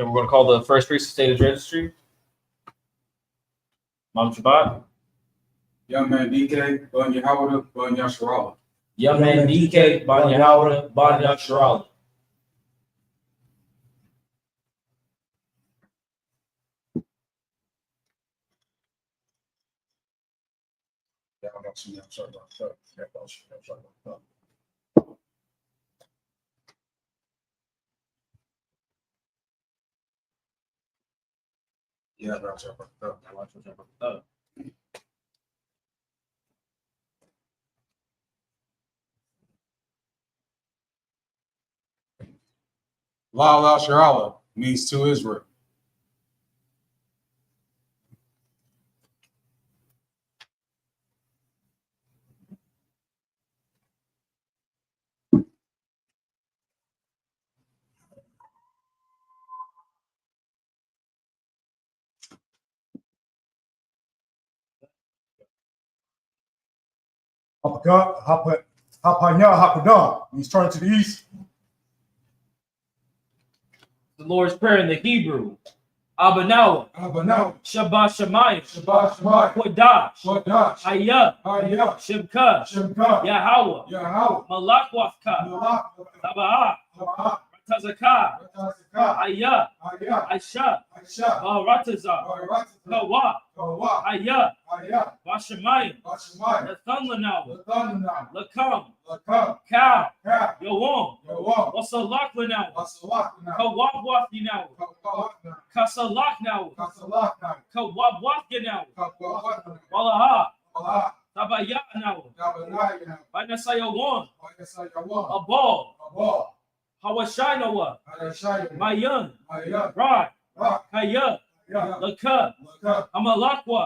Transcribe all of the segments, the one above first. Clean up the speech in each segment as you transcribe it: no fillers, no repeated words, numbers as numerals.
Okay, we're going to call the first priest of State Registry. Mom Shabbat. Young man DK, Ban Yahawada, Ban Yasharala. Young man DK, Ban Yahawada, Ban Yasharala. La Sharala means to Israel. Hapanya Hapadah means turn to the east. The Lord's Prayer in the Hebrew. Abanawa. Shabbat Shemayim. Kodash. Hayah. Shemka. Yahweh. Malak Wafka. Sabah. Ratazakah. Hayah. Aisha. Baratazah. Kawa. Hayah. Bashemayim. Nathan Lanawa. Lakam. Cow. Yawam. Wasalak Lanawa. Kawab Wafdi now. Kasalak now. Kawab Wafdi now. Walaha. Tabaya now. Banasayawon. A ball. Hawashinawa. Mayan. Right. Hayah. Laka. Amalakwa.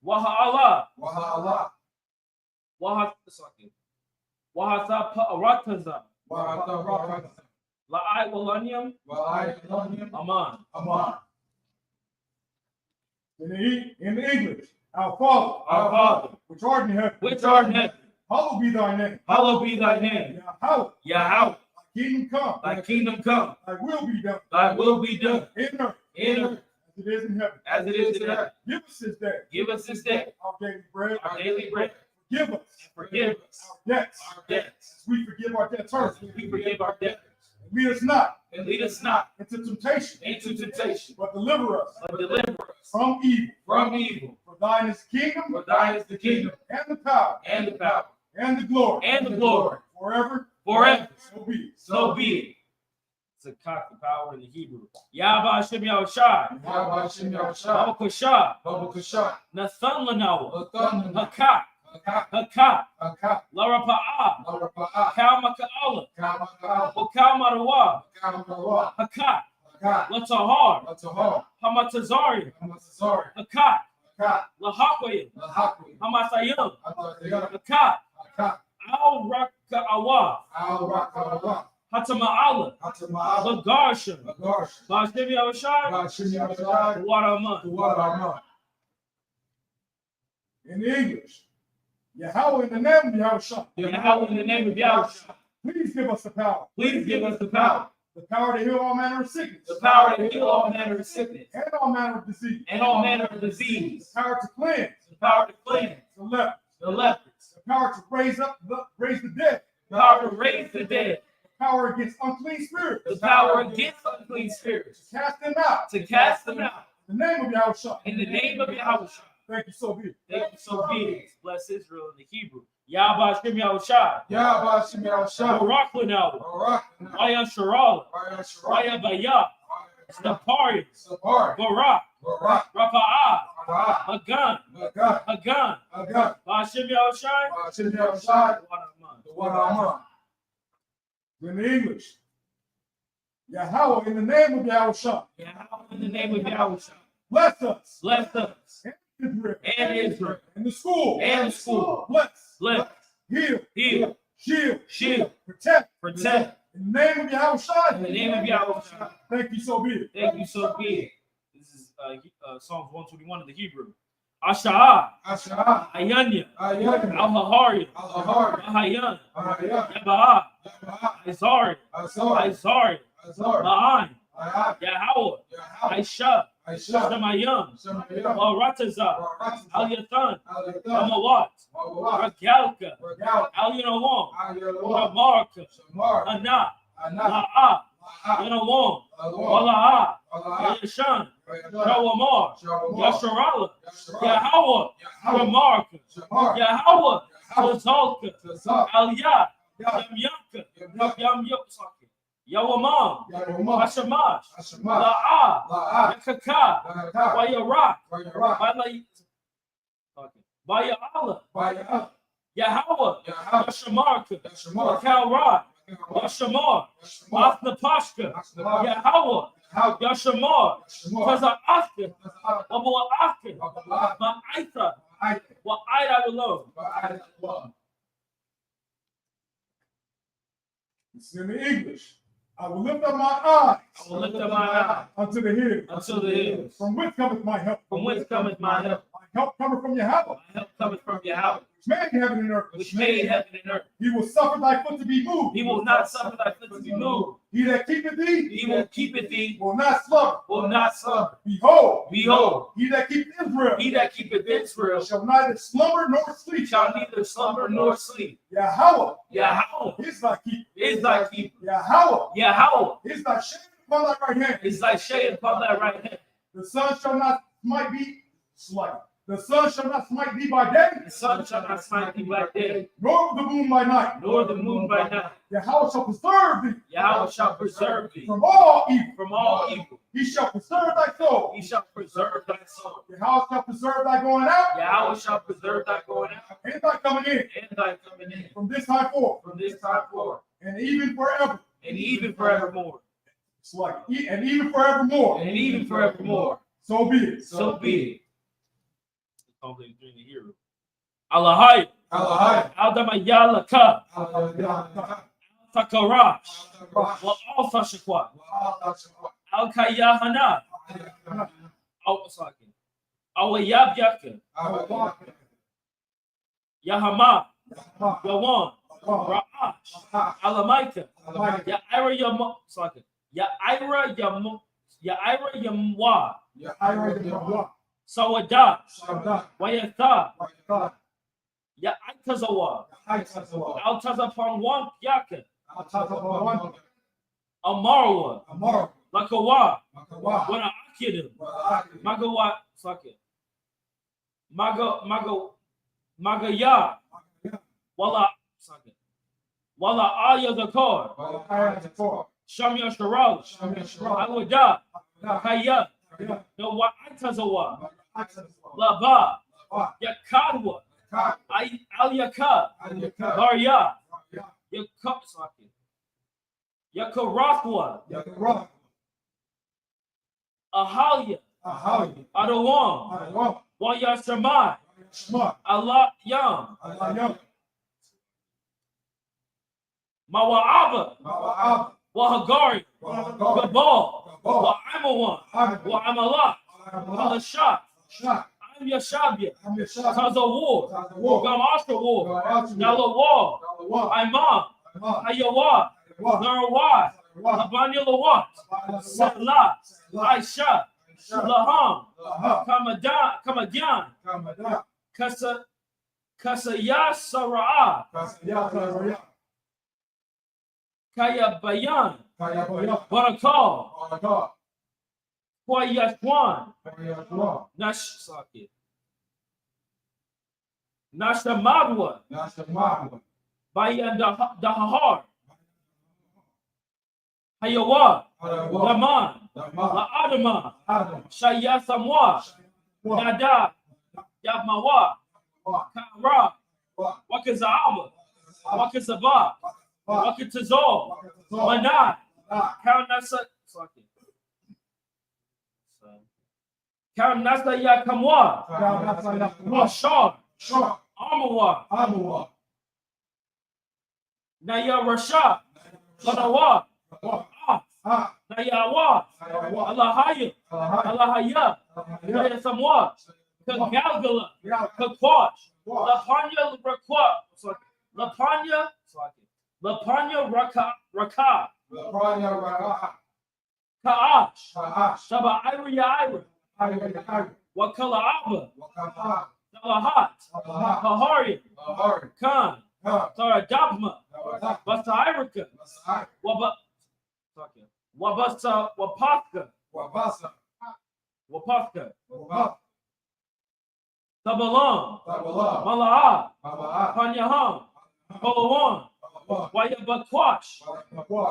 Waha'ala. Wahatha Rataza. La'ai Walanium. Aman. In English, our Father, which art in heaven, hallowed be thy name. Yahweh. Thy kingdom come. Thy will be done. In earth. As it is in heaven. Give us this day. Our daily bread. Forgive us. Our debts. As we forgive our debtors. Lead us not into temptation. But deliver us. From evil. For thine is the kingdom. And the power. And the glory. Forever. So be it. It's a cock, the power in the Hebrew. Yahba Hashem Yahushai. Baba Kushah. Nathan Lanawa. Hakak. Larapa'ah. Kalmaka'ala. Wakalmarawa. Hakak. Latahar. Hamatazari. Hakak. Lahakwayim. Hamasayim. Hakak. Al-Raka'awa. Hatama'ala. Lagarsha. Bashim Yahushai. Waraman. In English, Yahweh in the name of Yahushua. Please give us the power. The power to heal all manner of sickness. And all manner of disease. The power to cleanse. The lepers. The power to raise the dead. The power against unclean spirits. To cast them out. In the name of Yahushua. Thank you, so be it. Bless Israel in the Hebrew. Yahba Hashem Yahushai. Barak Lanawa. Raya Sharala. Raya Bayah. Staparius. Barak. Rapa'ah. Hagan. Hashem Yahushai. The one Aman. In English, Yahweh in the name of Yahushua. Bless us. And Israel. And the school. Bless. Heal. Shield. Protect. In the name of Yahushua. Thank you, so be it. This is Psalms 121 in the Hebrew. Asha'ah. Ayanya. Al-Hahari. Ahayan. Yaba'ah. Izari. Ma'an, Yahweh, Aisha, Shemayim, Warataza, Al Yathan, Amawat, Ragalka, Al Yanawam, Ramarka, Ana, La'a, Yanawam, Wala'a, Yashan, Shawamar, Yasharala, Yahweh, Ramarka, Yahweh, Tazalka, Al Yah, Yamyanka, Yamyopsaki, Yawamam, Ashamash, La'a, Yakaka, Wayarak, Baya'ala, Yahweh, Yashamarka, Yakalra, Yashamar, Athnapashka, Yahweh, Yashamar, Taza'aska, Abu'aka, Ma'aitha, Wa'aida alone. It's in the English. I will lift up my eyes. I will lift up my eyes unto the hills. unto the hills. From whence cometh my help? From whence cometh my help? My help cometh from Yahweh. My help cometh from Yahweh, Which made heaven and earth. which made heaven and earth. He will suffer thy foot to be moved. He will not suffer thy foot to be moved. He that keepeth thee He will keepeth thee, will not slumber. will not slumber. Behold, Behold, he that keepeth Israel he that keepeth Israel shall neither slumber nor sleep. shall neither slumber nor sleep. Yahweh Yahweh is thy keeper. is thy keeper. Yahweh Yahweh is thy shade upon thy right hand. is thy shade upon thy right hand. The sun shall not smite thee slight. The sun shall not smite thee by day, The sun shall not smite thee by day, nor the moon by night. nor the moon by night. Yahweh shall preserve thee Yahweh shall preserve thee from all evil. from all evil. He shall preserve thy soul. He shall preserve thy soul. Yahweh shall preserve thy going out Yahweh shall preserve thy going out and thy coming in and thy coming in from this time forth from this time forth and even forever. and even forevermore. It's like and even forevermore. And even forevermore. So be it. So be it. Allahai, Aldamayalaka, Takarash, wa Alfashakwa, Alkayahana, Alsaki, Awayabyaka, Yahama, Yawan, Ra'ash, Alamaika, Yaira Yam Saki, Yaira Yam Yaira Yamwa, Sawada, Wayatha, Ya'itazawa, Altazapon one Yaka, Amarwa, Lakawa, Wana Akidim, Magawa, Saki, Magaya, Wala, Saki, Wala Aya the car, Shamya Sharal, Alwada, Kaya, no what Itazawa, Laba, Yakadwa, Al-Yaka, Darya, Yakapsaki, Yakarakwa, Ahalia, Adawam, Wayashamai, Allah Yam, Mawa'aba, Wahagari, Gabal, Wa'amawan, Wa'amala, Alashat, I'm Yashabia, Taza War, Gamashka War, Yalla War, Imam, Ayawa, Narawat, Abanya Lawat, Salah, Aisha, Laham, Kamadan, Kasaya Sara'a, Kaya Bayan, Barakal, Kwayashwan, Nashsaki, Nashamadwa, Bayan Dahar, Hayawa, Laman, La'adama, Shayasamwa, Nada, Yamawa, Kara, Wakazama, Wakazaba, Wakatazol, Manat, Kaunasa, Kaunasa Yakamwa, Ashar, Amawa, Naya Rasha, Lanawa, Nayawa, Allahaya, Naya Samwa, Kagalgala, Kakwash, Lapanya Rakwa, Lapanya Raka, Ka'ash. Ka'ash. Shaba Ira Yaira. Wakala'aba. Salahat. Kahari. Khan. Saradabma. Basairika. Wabasa Wapaka. Wapaka. Tabalam. Mala'ah. Panyaham. Palawan. Wayabakwash.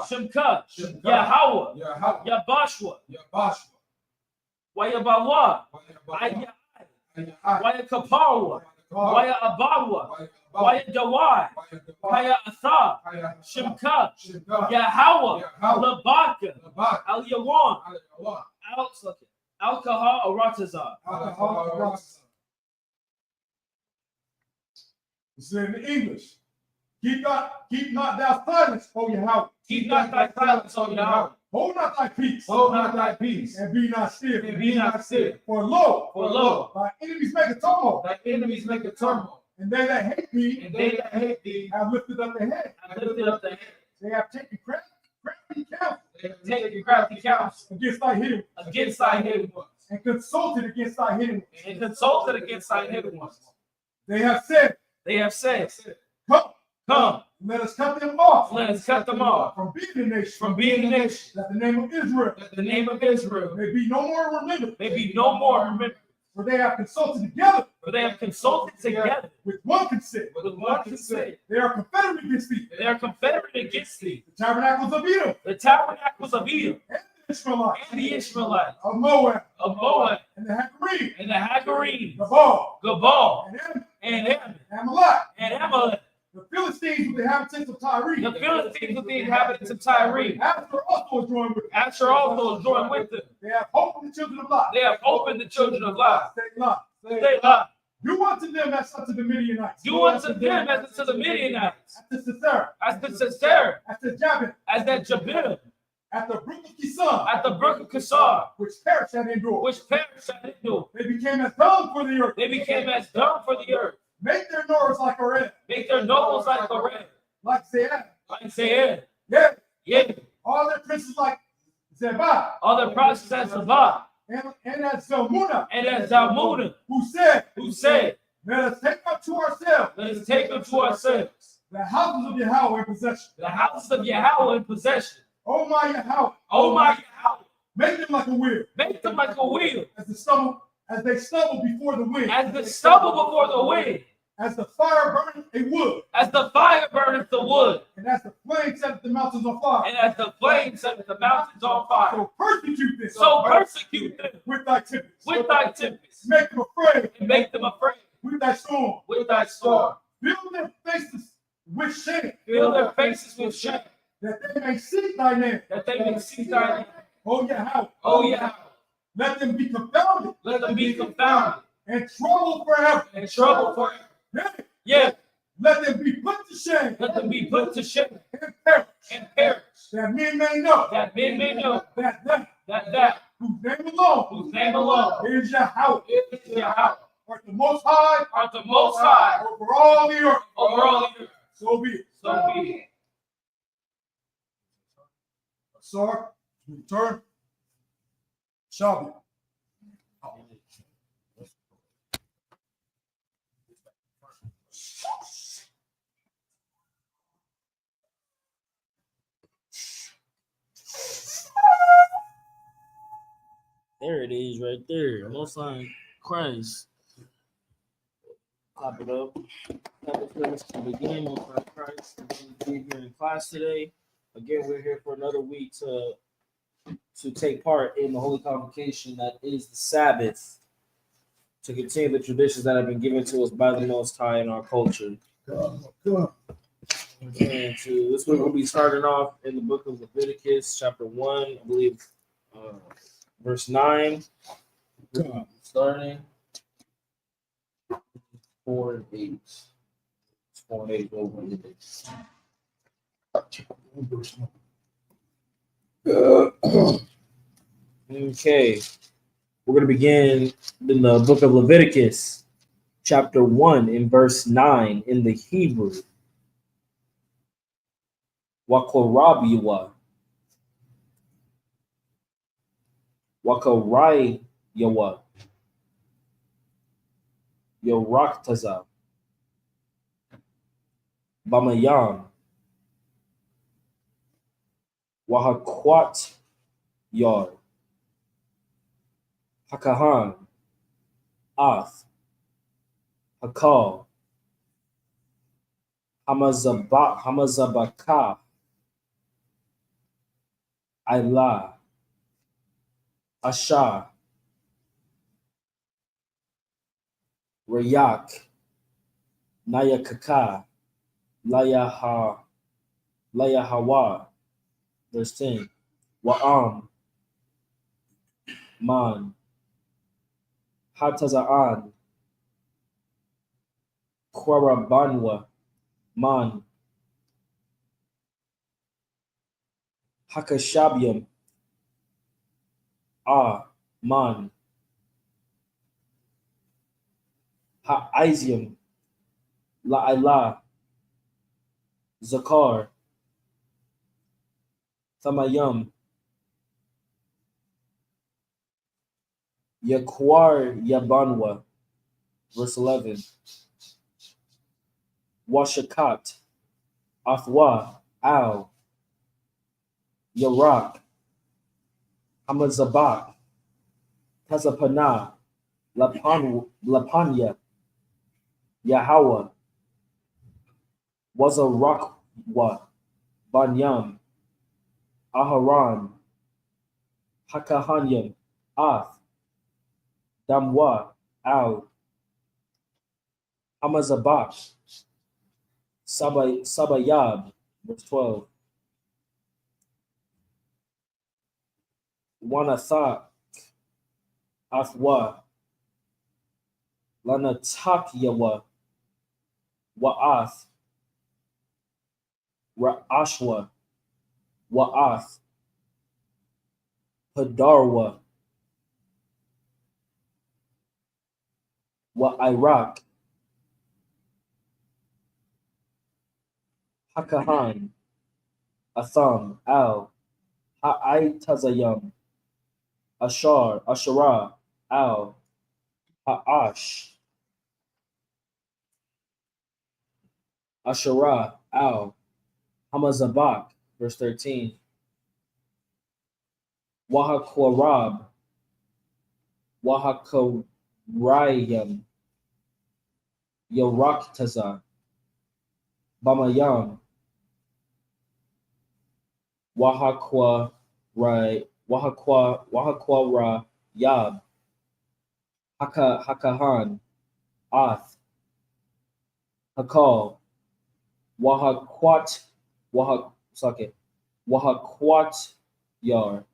Shemka. Yahweh. Yabashwa. Wayabawa. Wayakapawa. Wayaabawa. Wayadawai. Kaya Asa. Shemka. Yahweh. Labaka. Al Yawan. Alcohol Aratazar. It said in English, keep not thy silence, O Yahweh. Keep not thy silence, O Yahweh. Hold not thy peace. Hold not thy peace. And be not still. And be not still. For lo, For thy enemies make a tumult. thy enemies make a turmoil. And they that hate thee, And they that hate thee have lifted up their head. have lifted up their head. They have taken crafty counsel They have taken crafty counsel against thy hidden ones, against thy hidden ones. and consulted against thy hidden ones. And consulted against thy hidden ones. They have said, They have said, Come, let us cut them off. let us cut them off From being a nation. from being a nation. That the name of Israel That the name of Israel may be no more remembered. may be no more remembered. For they have consulted together For they have consulted together with one consent. with one consent. They are confederate against thee. They are confederate against thee. The tabernacles of Edom The tabernacles of Edom and the Ishmaelites and the Ishmaelites of Moab of Moab and the Hagarenes, and the Hagarenes, Gabal Gabal and Ammon, and Ammon Amalek, and Amalek, the Philistines with the inhabitants of Tyre. the Philistines with the inhabitants of Tyre. Asher also is joined with them. Asher also is joined with them. They have opened the children of Lot. They have opened the children of Lot. Say Lot. Say Lot. Do unto them as unto the Midianites. Do unto them as unto the Midianites, At the Sisera, as the Sisera, at the Jabin, as that Jabin, at the brook of Kison, at the brook of Kassar, which perished and endured. which perished at Hindu. They became as dung for the earth. They became as dung for the earth. Make their noise like a red, Make their nobles like a red, like Sead. like Seir. Yeah, Yea, all their princes like Zebah, all the prophets as Sabah, and as Zalmunna, and as Zalmunna, who said, who said, let us take up to ourselves let us take unto ourselves the houses of Yahweh in possession. the houses of Yahweh in possession. O my Yahweh, O my Yahweh, make them like a wheel, make them like a wheel, as they stumble before the wind, as the stubble before the wind, as the fire burning a wood, as the fire burneth the wood, and as the flame set the mountains on fire. and as the flames set the mountains on fire. So persecute them. So persecute them with thy tempests. with thy tempests, Make them afraid and make them afraid with thy storm. with thy storm. Fill their faces with shame, Fill their faces with shame, that they may seek thy name. that they may see thy name. O Yahweh, O Yahweh, let them be confounded let them be confounded and troubled forever. and troubled forever. Yea, Yea, let them be put to shame let them be put to shame and perish, and perish, that men may know that men may know that whose name alone whose name alone is Yahweh, is Yahweh, art the most high art the most high over all the earth. over all the earth. So be it. So be it. Sir, return. Shall be. There it is, right there. Most High Christ. Pop it up. Have us to begin with Christ. We're here in class today. Again, we're here for another week to take part in the holy convocation that is the Sabbath, to continue the traditions that have been given to us by the Most High in our culture. And this week we'll be starting off in the book of Leviticus, chapter 1, I believe, verse 9. Starting 4 and 8. 4 and 8 over the days. Okay, we're going to begin in the book of Leviticus, chapter 1, in verse 9 in the Hebrew. Wakorabiwa. Wakarai Yawa. Yoraktaza. Bamayam. Wahakwat Yar. Hakahan. Ath. Hakal. Hamazabaka. Ayla. Asha. Rayak. Nayakaka. Layahawa. Verse 10. Wa'am. Man. Hataza'an. Kwarabanwa. Man. Hakashabiam. Man. Ha'aizium. La'ila. Zakar. Thamayam. Yakwar Yabanwa. Verse 11. Washakat. Athwa. Al. Yarak. Hamazabak. Tazapana. Lapanya. Yahawa. Wazarakwa. Banyam. Aharan. Hakahanyam. Ath. Damwa. Al. Hamazabak. Sabayab. Verse 12. Wanatha. Athwa. Lanatakyawa. Wa'ath. Ra'ashwa. Wa'ath. Padarwa. Wa'iraq. Hakahan. Atham. Al. Ha'aitazayam. Ashar. Ashara. Al. Ha'ash. Ashara. Al. Hamazabak. Verse 13. Wahakwarab. Wahakarayam. Yoraktaza. Bamayam. Wahakwa Yab. Hakahan. Ath. Hakal. Wahakwat Yar.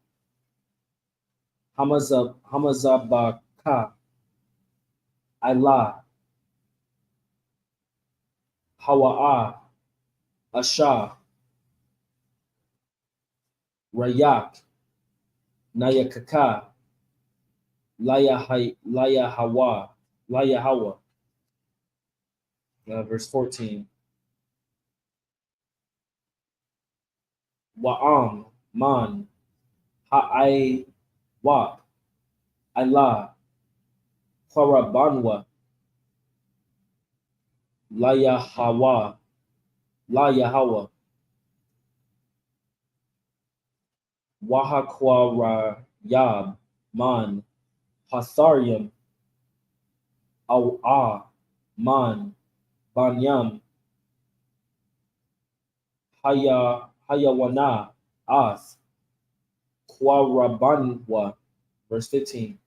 Hamazabaka. Ayla. Hawa'a. Asha. Rayak. Nayakaka. Layahawa. Verse 14. Wa'am. Man. Ha'ai-wa. Ayla. Kwarabanwa. Layahawa. Wahakwarayab. Man. Hatharium. Man. Banyam. Hayawana. Ath. Kwarabanwa. Verse 15.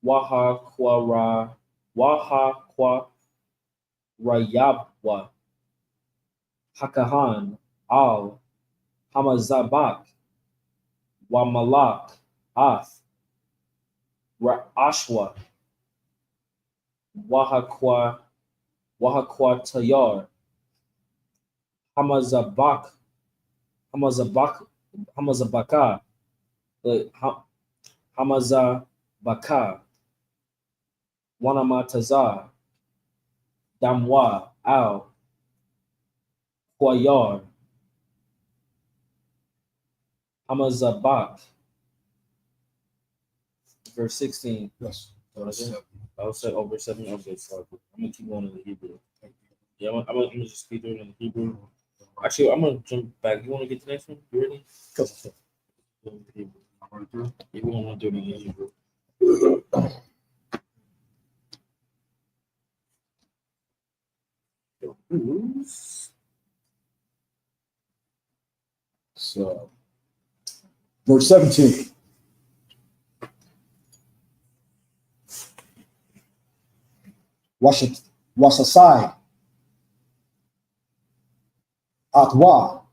Wahakwarayabwa. Hakahan. Al. Hamazabak. Wamalak. Ath. Ra'ashwa. Wahakwatayar. Hamazabaka. Hamazabaka. Wanamataza. Damwa. Al. Kwayar. Hamazabak, verse 16. Yes. I was said over 7. Okay, sorry. I'm gonna keep going in the Hebrew. Yeah, I'm gonna just keep doing it in the Hebrew. Actually, I'm gonna jump back. You want to get the next one? You ready? Go. You want to do it in the Hebrew? So, verse 17. Wash aside. Atwa.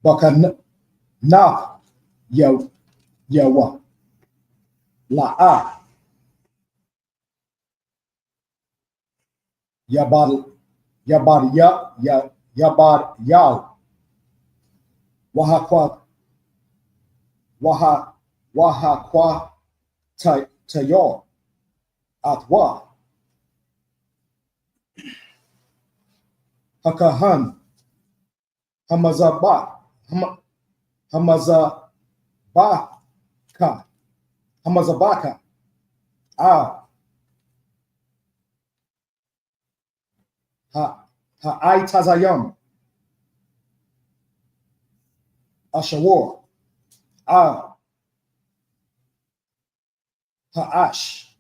Baka na. Yawa. La'a. Yabar Yal. Waha kwa tayor. Atwa. Hakahan. Hamazabaka. Hamazabaka. Ha'ai tazayam. Ashawar. Ha'ash.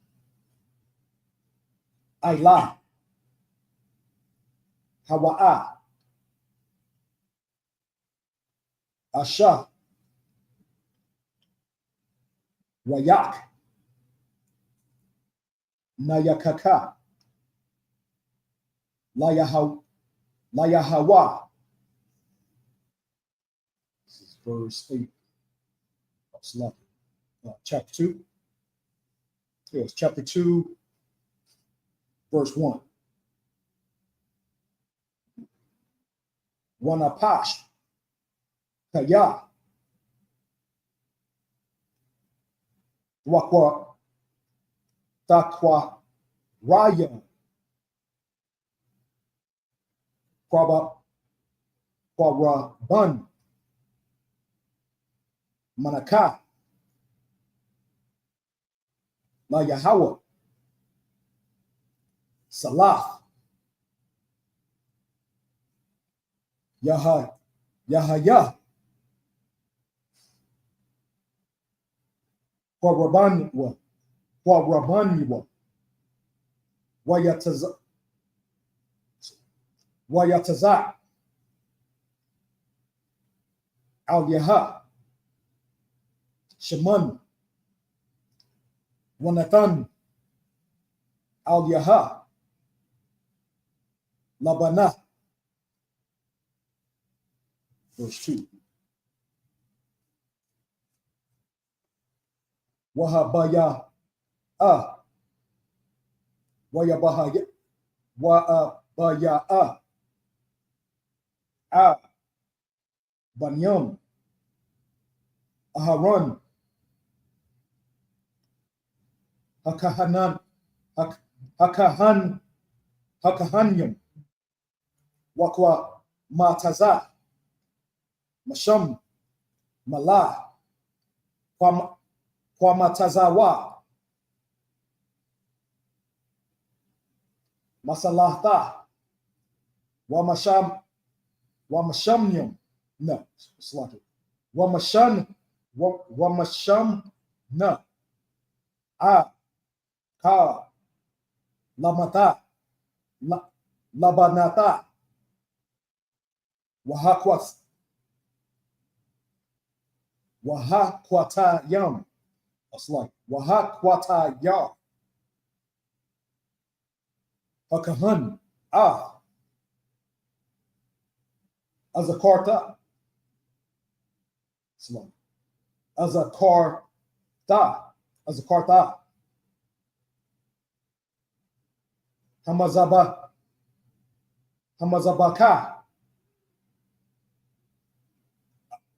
Ayla. Hawa'a. Asha. Wayak. Nayakaka. Layahawa. This is verse 8. Chapter 2. Yes, chapter 2, verse 1. Wanapash. Kaya. Wakwa. Takwa. Raya. Kwaraban. Manaka. La Yahweh. Salah. Yahaya. Kwarabanwa. Wayataza. Al Yaha. Shaman. Wanathan. Al Yaha. Labana. Verse 2. Wahabaya. Wayabahaya. Waabaya. Banyam. Aharon. Hakahanyam. Wakwa Mataza. Masham. Mala. Kwa Matazawa. Masalahta. Wamashamnyam. No, it's like it. Wamasham na. Ka. Lamata. Labanata. Wahakwata yam. That's like Wahakwata ya. Hakahan. Azakarta. Slow. Azakarta. Hamazabaka.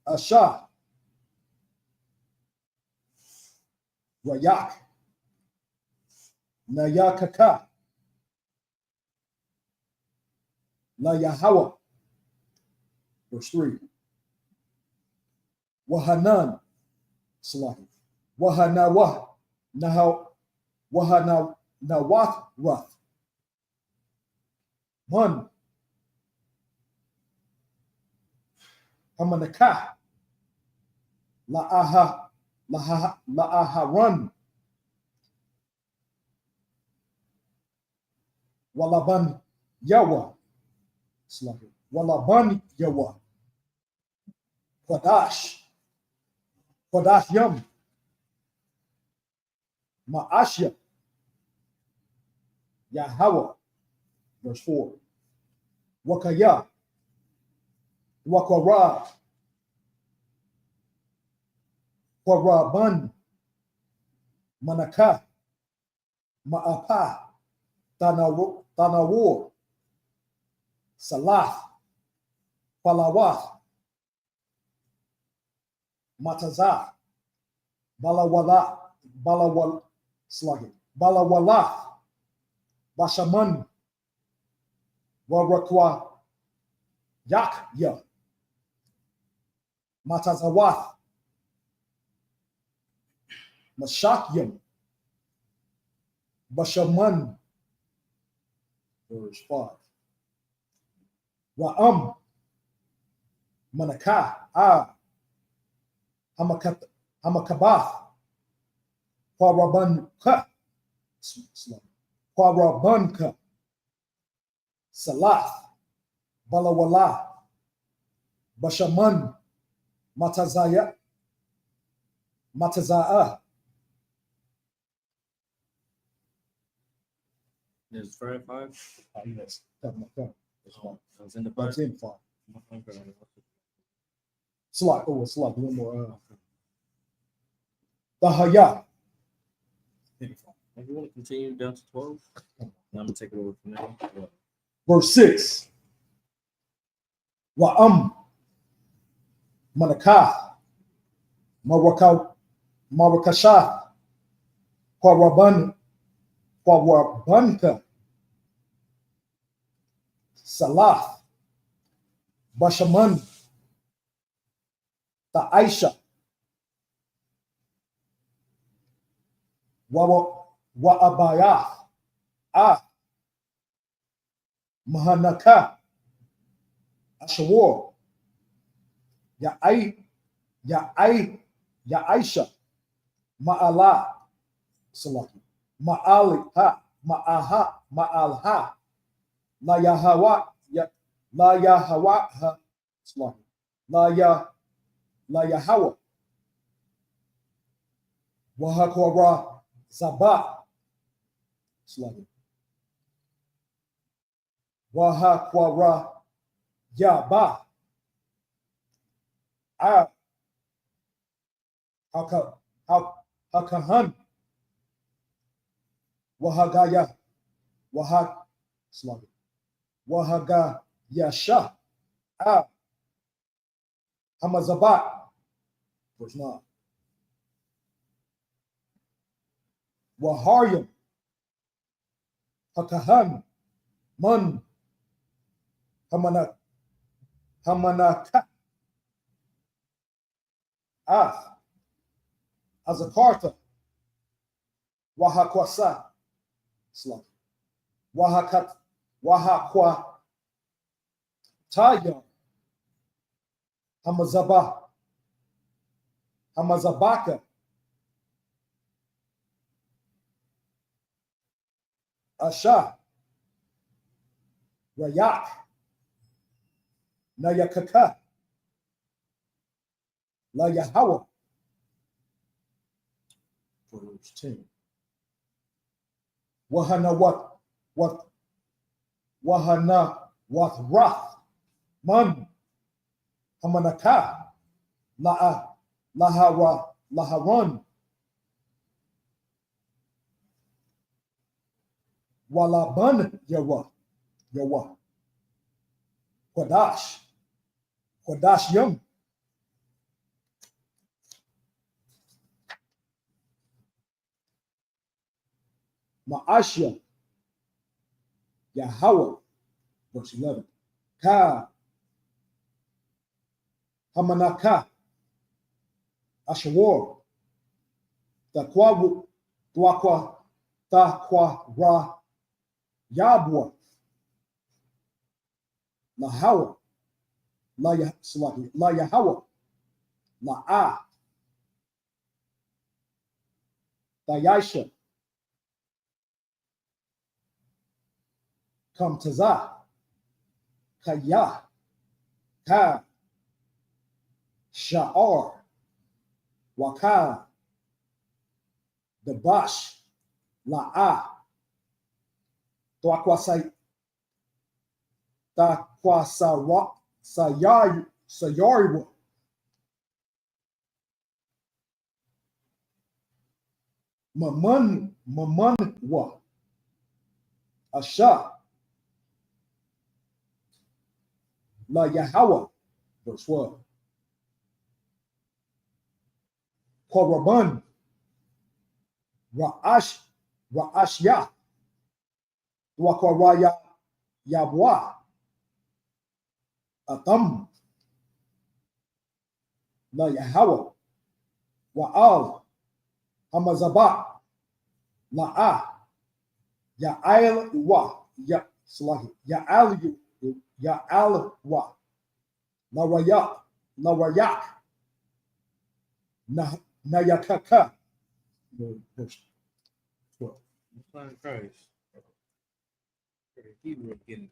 Asha. Wayak. Nayakaka. La Yahawa. Verse 3. Wahanan, Salaki. Wahanawah, Nahal, Wahanawath Ruth. One. Hamanakah. La'aharan. Walaban Yawa. Salaki. Walaban Yawa. Quadash. Quadash Yum. Ma'ashya. Yahweh. Verse 4. Wakaya. Wakara. Quaraban. Manaka. Ma'apa. Tanawur. Salah. Palawath. Matazah. Balawala. Balawala. Bashaman. Warakwa. Yakya. Matazawath. Mashakyam. Bashaman. Verse 5. Wa'am. Manakah. Hamakabath. Quarabanka. Quarabanka. Salath. Balawala. Bashaman. Matazaya. Matazaa. There's 5. Yes. That's It's in the That's Bible. in 5. Slot. Oh, slot. One more. The Hayah. If you want to continue down to 12, I'm gonna take it over from there. Verse 6. Wa'am. Manakah. Marakashah. Quarabanka. Salath. Bashaman. Ta'aisha. Wa'abayah. Mahanaka. Ashawar. Ya'aisha. Ma'ala. Salaki. Ma'aliha. Ma'alha. La Yahawa. La Yahawa. Salaki. La Yahawa. Wahakwara Zabah. Salaki. Wahakwara Yaba. Hakahan. Wahagaya. Sluggy. Wahaga Yasha. Hamazabat. Verse 9. Waharyam. Hakahan. Man. Hamanaka. Azakarta. Wahakwasa. Sluggy. Wahakwa. Taya. Hamazabaka. Asha. Rayak. Nayakaka. La Yahawa. Verse 10. Wahana Rath. Man. Hamanaka. Laharan. Walaban Yawa. Quadash Yum. Ma'ashya. Yahweh. Verse 11. Ka. Hamanaka, Ashawar, Takwabu, Dwakwa, Takwa Ra, Yabwa, Lahawa, La Yahawa, La Dayasha, Kamtaza, Kaya, Ka, Sha'ar, Waka, Dabash, La'a, Twakwasai, Takwasara, Sayariwa, Mamanwa, Asha, La Yahawa, verse 12. Koraban, Ra'ashya, Dwakaraya Yabwa, Atam, La Yahawa, Wa'al, Hamazaba, La'a, Ya'al Wa, Ya'al Wa, Larayak, Nayakaka. Verse 12. Son Christ. Hebrew getting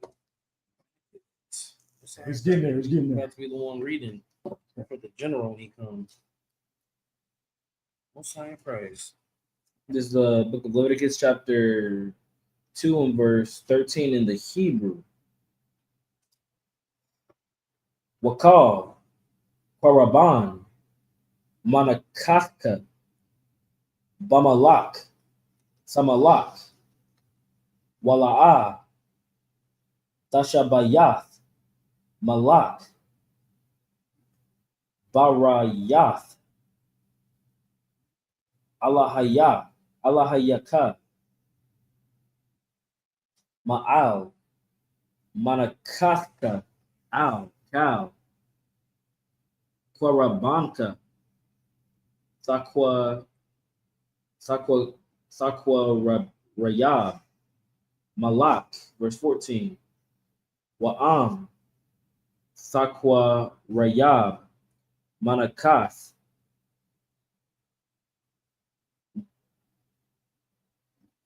It's getting there. It's getting You there. have to be the one reading for the general when he comes. Most High in Christ. This is the book of Leviticus, chapter 2 and verse 13 in the Hebrew. Wakal, Paraban, Manakaka, Bamalak, Samalak, Wala'a, Tashabayath, Malak, Barayath, Allahayaka, Ma'al, Manakathka, Al, Kal, Quarabanka, Sakwa Rayab, Malak, verse 14. Wa'am, Sakwa Rayab, Manakath,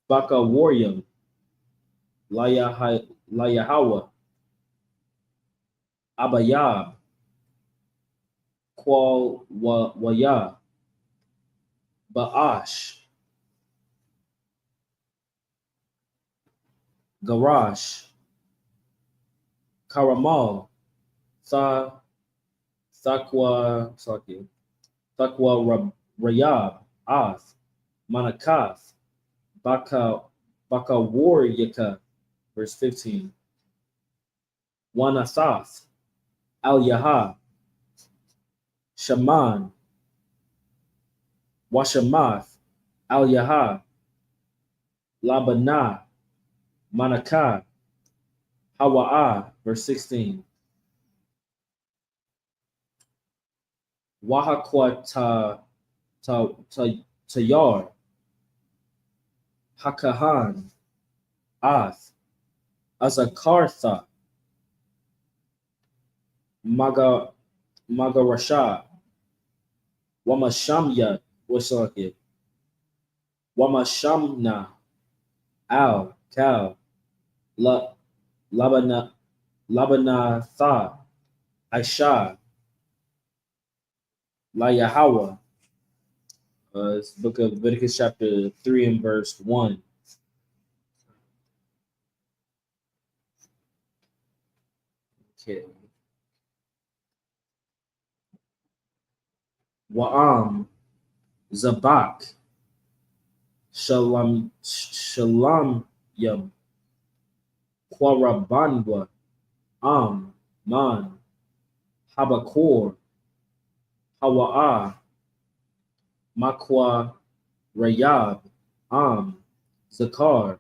Baka Waryam, Layahawa, Abayab, Qual Waya, Ba'ash, Garash, Karamal, Sakwa Rayab, Ath, Manakath, Baka Waryaka, verse 15. Wanasath, Al Yaha, Shaman, Washamath, Al Yaha, Labana, Manakah, Hawa'ah, verse 16. Wahakwa Tayar, Hakahan, Ath, Azakartha, Magarasha, Wamashamya, Wamashamna, Al, Kal, Labana Tha, Aisha, Layahawa. It's the book of Leviticus, chapter 3 and verse 1. Okay. Wa'am, Zabak, Shalom Yam, Quarabanwa, Man, Habakor, Hawa'ah, Makwa Rayab, Zakar,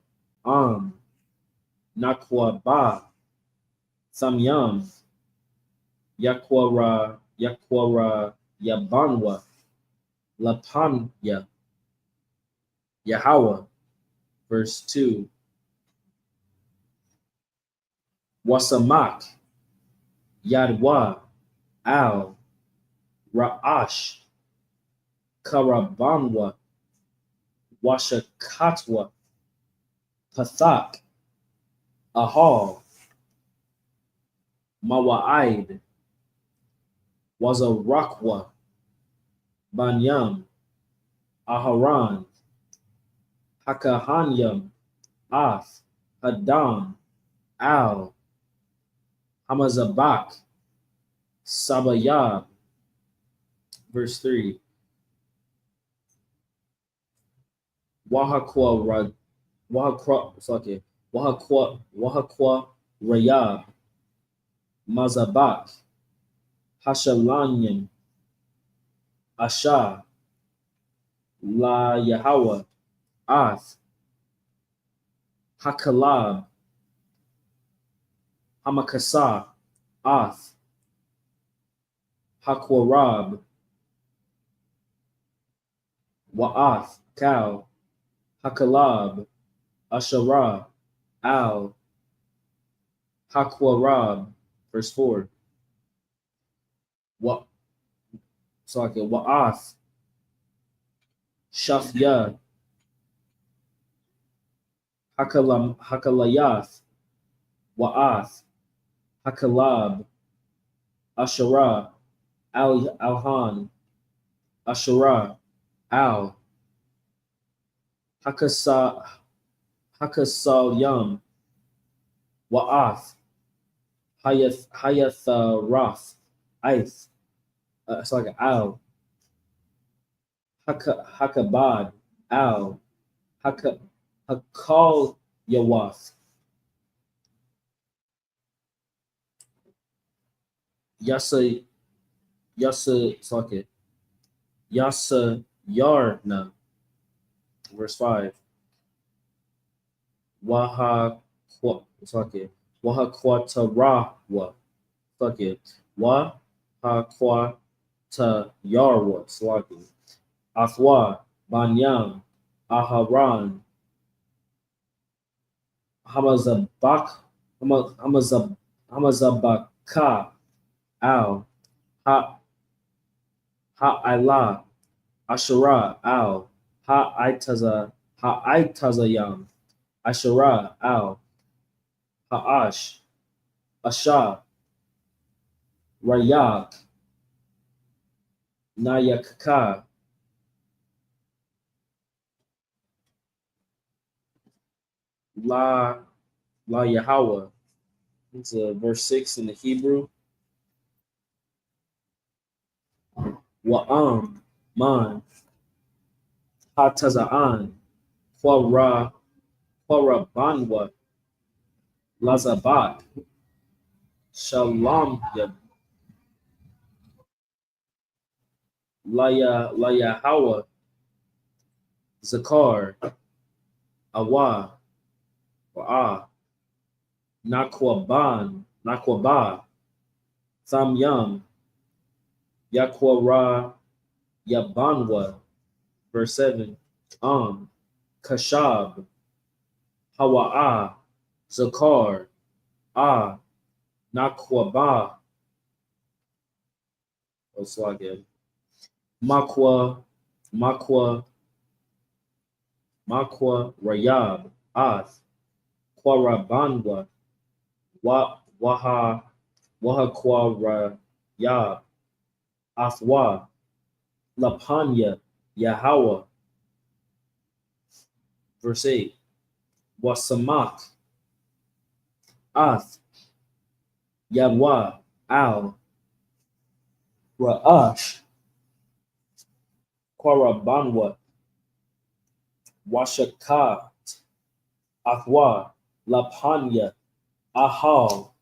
Nakwa Ba, Samyam, Yakwara Yakwara Yabanwa Lapanya Yahweh. Verse 2. Wasamak Yadwa Al Ra'ash Karabanwa Washakatwa Pathak Ahal Mawa'id Wazarakwa Banyam Aharan Hakahanyam Ath Hadam Al Hamazabak Sabayab. Verse 3. Wahakwa Rayab Mazabak Hashalanyam Asha La Yahweh Ath Hakalab Hamakasa Ath Hakwarab Wa'ath Kal Hakalab Asharah Al Hakwarab. Verse 4. Wa'ath Shafya Hakalayath Wa'ath Hakalab Asherah Alhan Asherah Al Hakasalyam Wa'ath Hayatharoth Ith Al Hakabad Al Hakal Yawath Yasa Yarna. Verse 5. Wahakwatarawa. Wahakwatayarwa. Athwa Banyam Aharan Hamazabaka Al Ha'ila Asherah Al Ha'itazayam Asherah Al Ha'ash Asha Rayak Nayakka La Yahweh. It's verse 6 in the Hebrew. Wa'am Man Hataza'an Kwarabanwa Lazabat Shalom Layahawa Zakar Awa Wa'a Nakwaba Thamyam Yakwara Yabanwa. Verse 7. Kashab Hawa'a Zakar Nakwaba. Also again. Makwa Rayab Ath Kwarabanwa Waha Rayab Athwa Lapanya Yahweh. Verse 8. Wasamak Ath Yadwa Al Ra'ash Kwarabanwa Washakat Athwa Lapanya Ahal.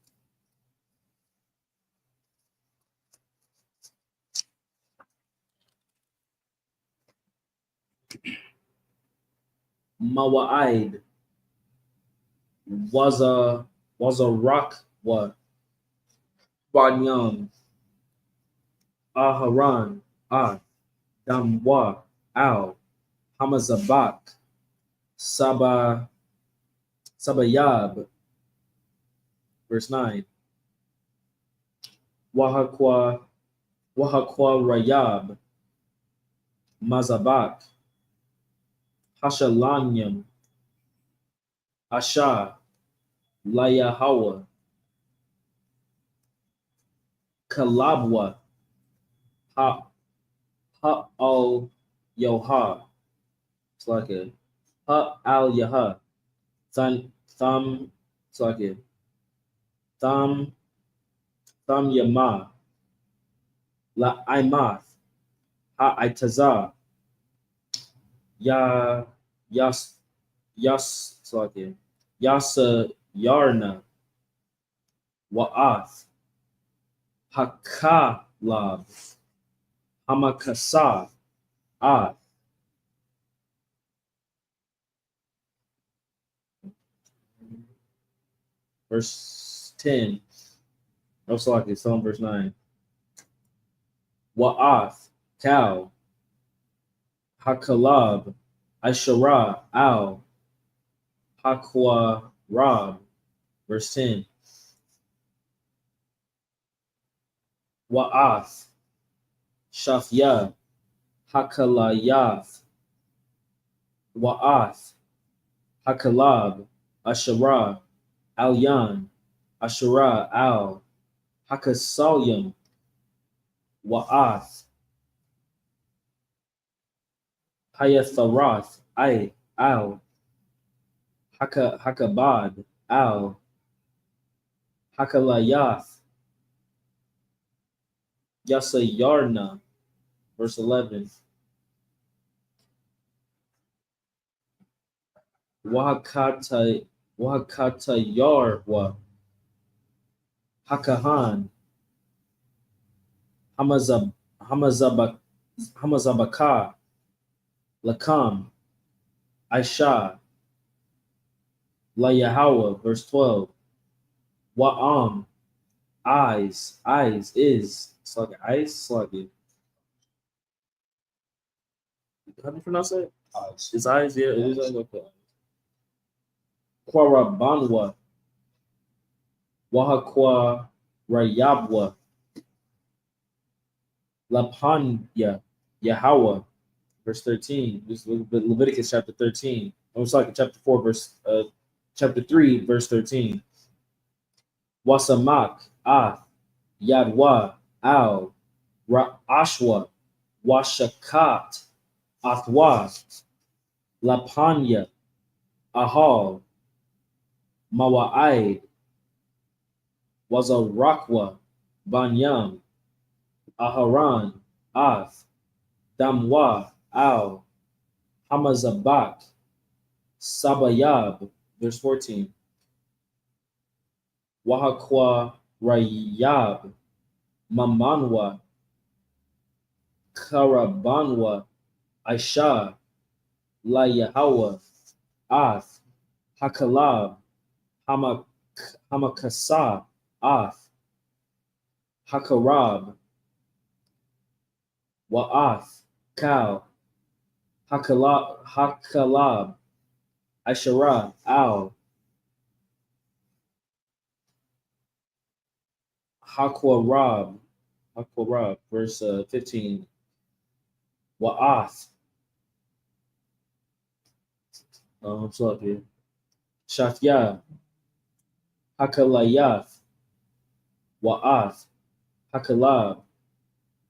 Mawa'id was a rock what Banyam Aharon, Damwa, Al, Hamazabak, Sabayab, verse 9. Wahakwa Rayab, Mazabak, Hashalanyam, Asha, Layahawa, Kalabwa, Ha al Yoha. It's like a Ha al Yaha. Thumb. It's like a Thumb Yama. La Imath. Ha Itazah. Yas. It's like a Yasa Yarna. Wa'ath. Hakalab. Hamakasa. Verse 10. Oh, sorry, it's on verse 9. Wa'ath, Kal, Hakalab, Ashara, Al, Hakwa, Rab. Verse 10. Wa'ath, Shafya, Hakalayath, Wa'ath, Hakalab, Ashara, Alyan, Ashara, Al, Hakasalyam, Wa'ath, Hayatharoth, Al, Hakabad, Al, Hakalayath, Yasayarna, verse 11. Wahakata Yarwa, Hakahan, Hamazabaka, Lakam, Aisha, Layahawa, verse 12. Wa'am, eyes is. It's like eyes, it's like it. How do you pronounce it? Eyes. It's eyes, yeah, it is like okay. Kwarabanwa, Wahakwa Rayabwa, Lapanya, Yahweh, verse 13. This is Leviticus chapter 13. I was like chapter 4, chapter 3, verse 13. Wasamak, Yadwa, Al, Ashwa, Washakat, Athwa, Lapanya, Ahal, Mawa'id, Wazarakwa, Banyam, Aharan, Damwa, Al, Hamazabak, Sabayab, verse 14. Wahakwa Rayab, Mamanwa, Karabanwa, Aisha, Layahawa, Hakalab, Hamakasa, Hakarab, Wa'ath, Kal, Hakalab, Ashara, Al, Hakwarab, verse 15. Wa'ath, sorry, Shafya, Hakalayath, Wa'ath, Hakalab,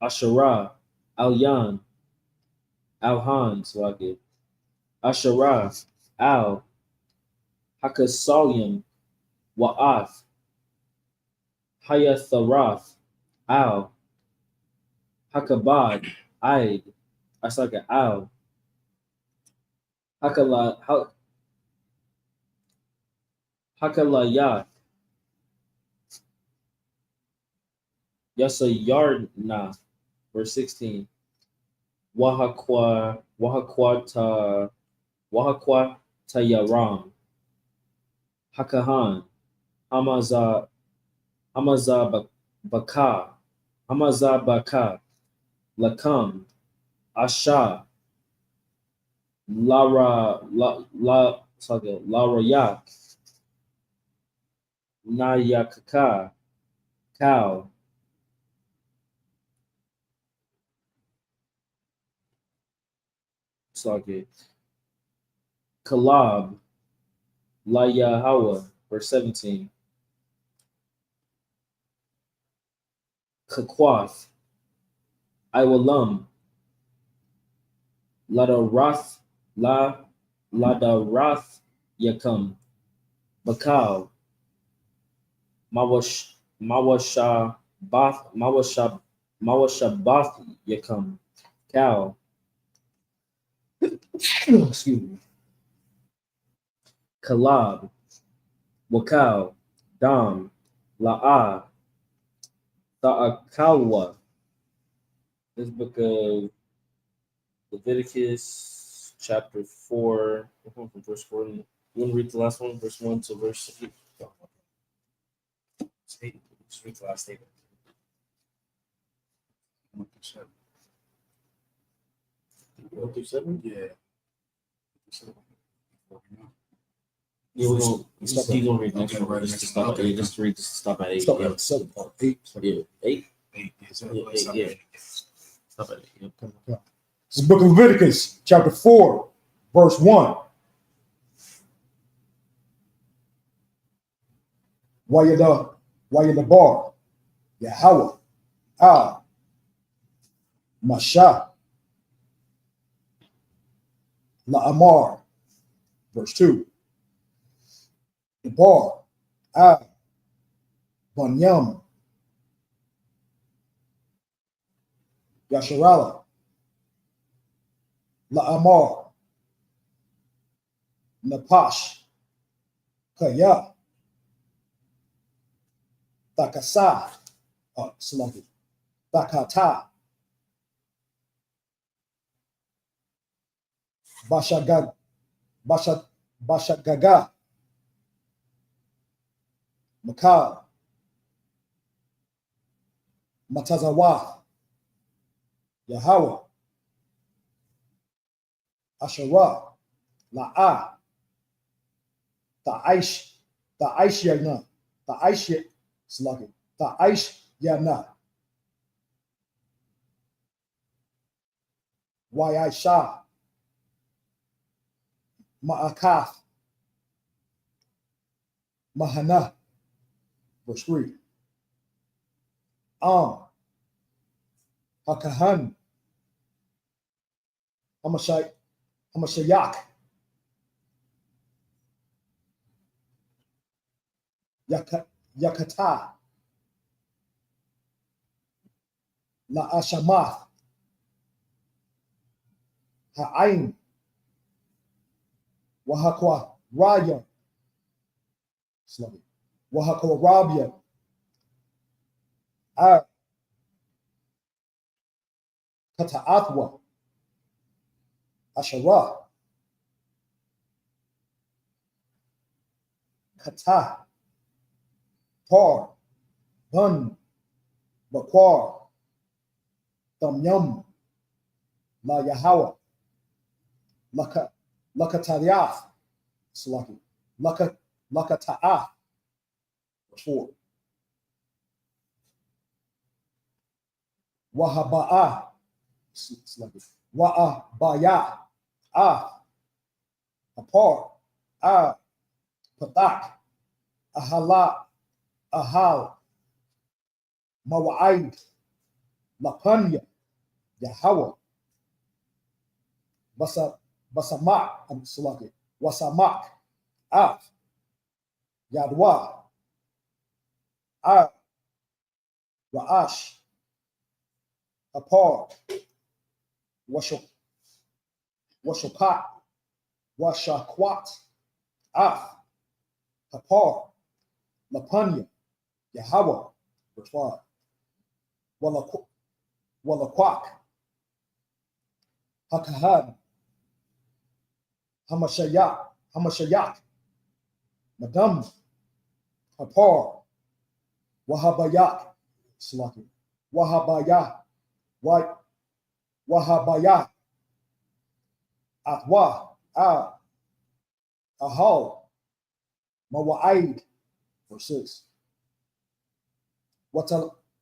Ashara, Alyan, Alhan, Swagit, Ashara, Al, Hakasalyam, Wa'ath, Hayatharoth, Al, Hakabad, Aid, Asaka, Al, Hakalayath, Yasayarna, verse 16. Wahakwa Tayaram, Hakahan, Hamazabaka, Lakam, Asha, Larayak, Nayakaka, Cow, Socket, Kalab, Layahawa, verse 17, Kakwath, Iwalam, Ladarath, Ladarath Yakam, Bakal, Mawashabath, Mawashabath Yakam, Cal, excuse me, Kalab, Wakal, Dam, La'a, Ta'akalwa. This book of Leviticus, chapter 4, from verse 4. You want to read the last one, verse 1 to verse 8? Just read the last statement. 1 through 7? Yeah. Yeah, we're going to keep on reading next Okay, one. right, Just next stop, one. Okay. yeah, just read, just stop at 8. Stop Yeah. at 7 or 8. Yeah, 8? 8. Yeah. Stop at 8. Yeah. This is the book of Leviticus, chapter 4, verse 1. Wayadabar, Yahweh, Masha, La'amar, verse 2. Debar, Banyam, Yasharala, La'amar, Napash, Kaya, Takasa, Salaki, Takata, Bashagaga, Makal, Matazawa, Yahweh, Asherah, La'a, Ta'aish Yana, Ta'aish Sluggy, Ta'aish Yana, Waisha, Ma'akath, Mahana, verse 3. Hakahan, Hamashayak, Yakata, La Ashamath, Ha'ain, Wahakwa Raya, Wahakwa Rabia, Kata'athwa, Asherah, Kata, Tar, Bun, Bakwar, Yum, La Yahweh, Lakatariath, Slaki, Lakata'ath, 4. Wahaba'ah, Wa'abaya, Apar, Patak, Ahala, Ahal, Mawa'id, Lapanya, Yahweh, Basamak, Slaki, Wasamak, Yadwa, Ra'ash, Apar, Washapat, Washakwat, Apar, Lapanya, Yahweh, verse 5. Walakwak, Hakahan, Hamashayak, Madam, Apar, Wahabayak, Slaki, Wahabaya, Wahabaya, Atwa, Ahal, Mawa'id, verse 6.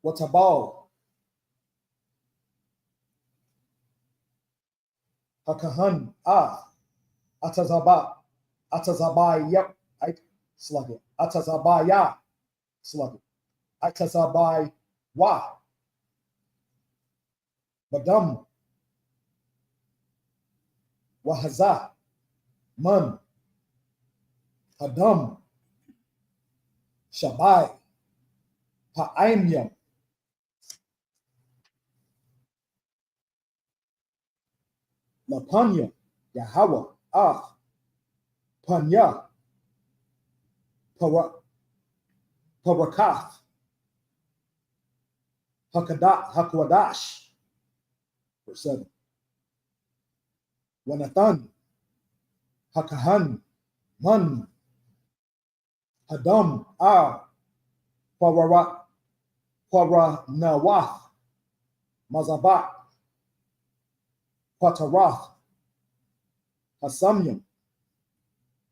Watabal, Hakahan, Atazabai, slug it. Atazabaya, slug it. Atazabai, Badam, Wahaza, Man, Hadam, Shabai, Ha'aimyam, Lapanya, Yahweh, Panya, Parakath, Hakwadash, verse 7. Wanathan, Hakahan, Man, Hadam, Paranawath, Mazabat, Patarath, Hasamyam,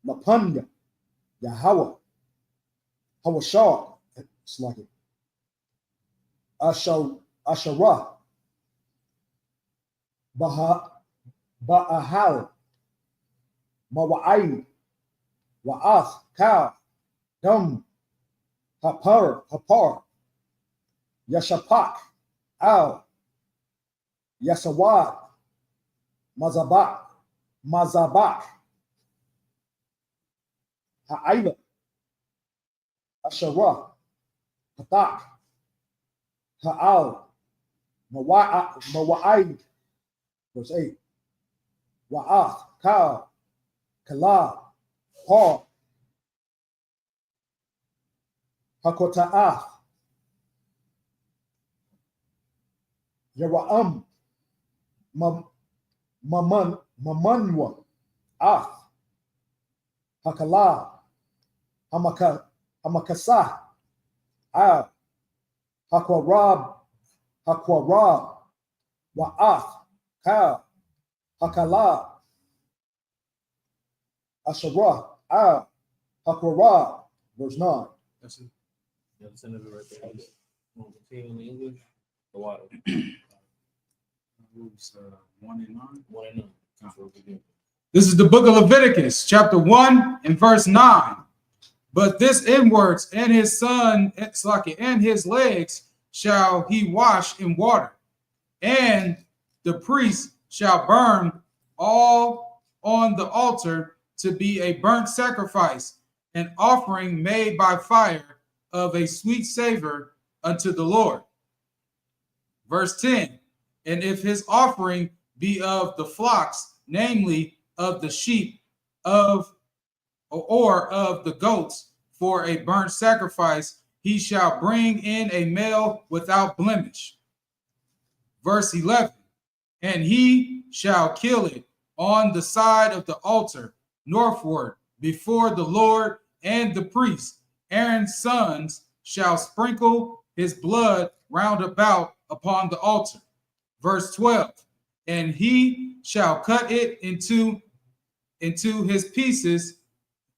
Lapanya, Yahweh, Hawashah, it's like it. Asherah, Ba'ahal, Mawa'id, Wa'ath, Ka, Dum, Hapar, Yashapak, Al, Yasawad, Mazabak, Ha'ila, Asherah, Hatak, Ha'al, Mawa'id, verse 8. Wa'ath, Ka, Kala, Har, Hakota'ath, Yera'am, Mamanwa, Ath, Hakala, Hamakasah, Al, Hakwarab, Wa'ath, Ka, Hakala, Asherah, Al, Hakwarab, verse 9. That's it. Yeah, that's the end of it right there. Want to continue in the English? The water. Moves 1 and 9. 1 and 9. That's what we do. This is the book of Leviticus, chapter 1 and verse 9. But this inwards and his son, and his legs shall he wash in water, and the priest shall burn all on the altar to be a burnt sacrifice, an offering made by fire of a sweet savor unto the Lord. Verse 10, and if his offering be of the flocks, namely of the sheep or of the goats, for a burnt sacrifice, he shall bring in a male without blemish. Verse 11, and he shall kill it on the side of the altar northward before the Lord, and the priest, Aaron's sons, shall sprinkle his blood round about upon the altar. Verse 12, and he shall cut it into his pieces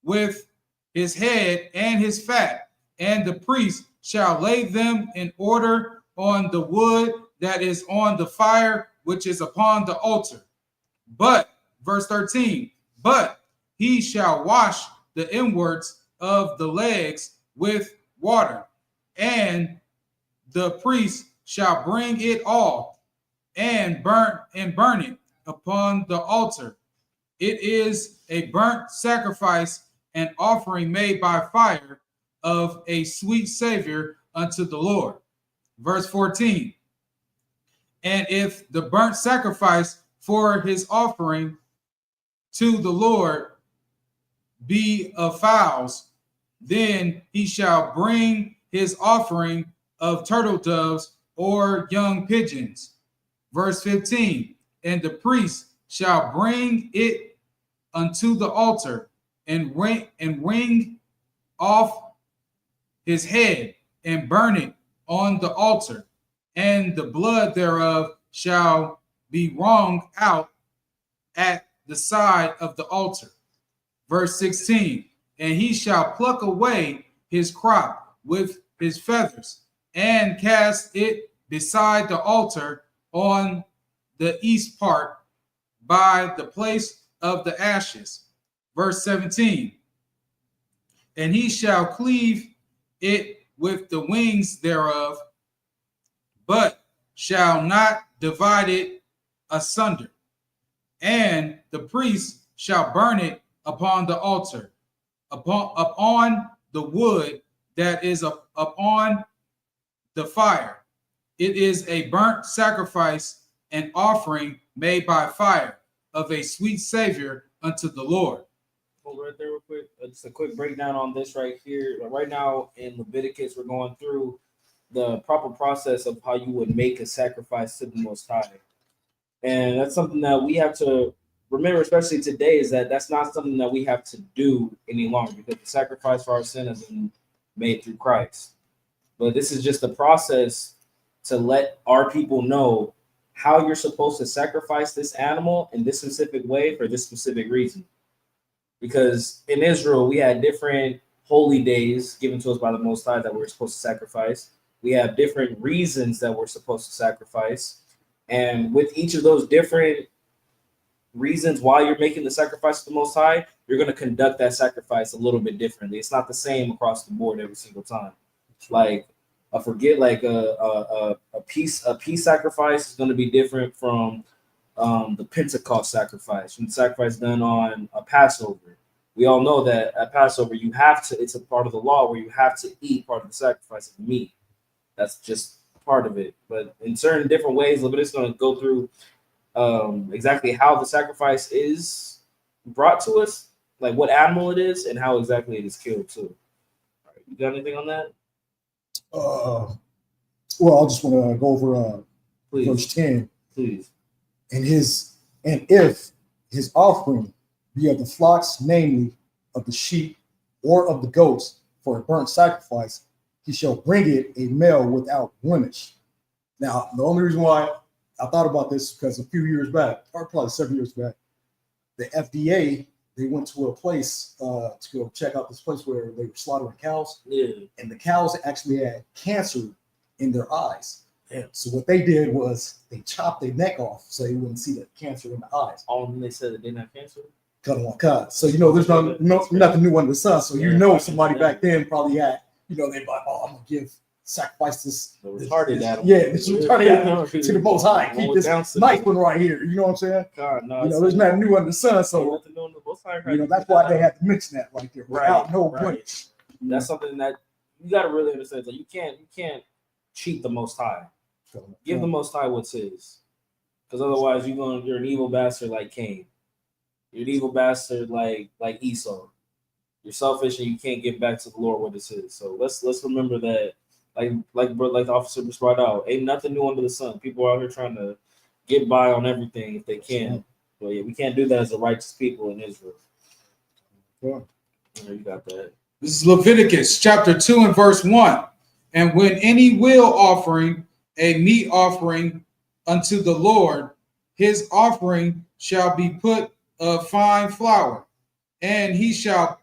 with his head and his fat, and the priest shall lay them in order on the wood that is on the fire which is upon the altar. But, verse 13, but he shall wash the inwards of the legs with water, and the priest shall bring it all and burn it upon the altar. It is a burnt sacrifice, an offering made by fire of a sweet savor unto the Lord. Verse 14, and if the burnt sacrifice for his offering to the Lord be of fowls, then he shall bring his offering of turtle doves or young pigeons. Verse 15, and the priest shall bring it unto the altar and wring off his head and burn it on the altar, and the blood thereof shall be wrung out at the side of the altar. Verse 16, and he shall pluck away his crop with his feathers and cast it beside the altar on the east part by the place of the ashes. Verse 17, and he shall cleave it with the wings thereof, but shall not divide it asunder. And the priest shall burn it upon the altar, upon the wood that is upon the fire. It is a burnt sacrifice and offering made by fire of a sweet Savior unto the Lord. Hold right there real quick. Just a quick breakdown on this right here. Right now in Leviticus, we're going through the proper process of how you would make a sacrifice to the Most High. And that's something that we have to remember, especially today, is that that's not something that we have to do any longer, because the sacrifice for our sin has been made through Christ. But this is just a process to let our people know how you're supposed to sacrifice this animal in this specific way for this specific reason. Because in Israel, we had different holy days given to us by the Most High that we're supposed to sacrifice. We have different reasons that we're supposed to sacrifice. And with each of those different reasons why you're making the sacrifice to the Most High, you're going to conduct that sacrifice a little bit differently. It's not the same across the board every single time. Like a peace sacrifice is going to be different from the Pentecost sacrifice, from the sacrifice done on a Passover. We all know that at Passover, you have to, it's a part of the law where you have to eat part of the sacrifice of meat. That's just part of it. But in certain different ways, Leviticus is going to go through exactly how the sacrifice is brought to us, like what animal it is, and how exactly it is killed too. All right, you got anything on that? Well, I just want to go over verse 10. Please. And if his offering be of the flocks, namely of the sheep or of the goats, for a burnt sacrifice, he shall bring it a male without blemish. Now, the only reason why I thought about this is because a few years back, or probably 7 years back, the FDA, they went to a place to go check out this place where they were slaughtering cows. Yeah. And the cows actually had cancer in their eyes. Yeah. So what they did was they chopped their neck off so they wouldn't see the cancer in the eyes. All of them, they said that they didn't have cancer. Cut them off cut. So there's nothing new under the sun. So somebody back then probably had, they're like, oh, I'm gonna sacrifice this retarded animal. Yeah, this retarded animal to the Most High. Keep this nice one right here. You know what I'm saying? God, no, there's nothing new under the sun. So that's why they had to mention that right there without no blemish. That's something that you got to really understand. That you can't cheat the Most High. Give the Most High what's his, because otherwise you're an evil bastard like Cain. You're an evil bastard like Esau. You're selfish and you can't give back to the Lord what is his. So let's remember that, like the officer just brought out, ain't nothing new under the sun. People are out here trying to get by on everything if they can. But yeah, we can't do that as a righteous people in Israel. Yeah. You got that. This is Leviticus chapter 2 and verse 1. And when any will offering a meat offering unto the Lord, his offering shall be put of fine flour, and he shall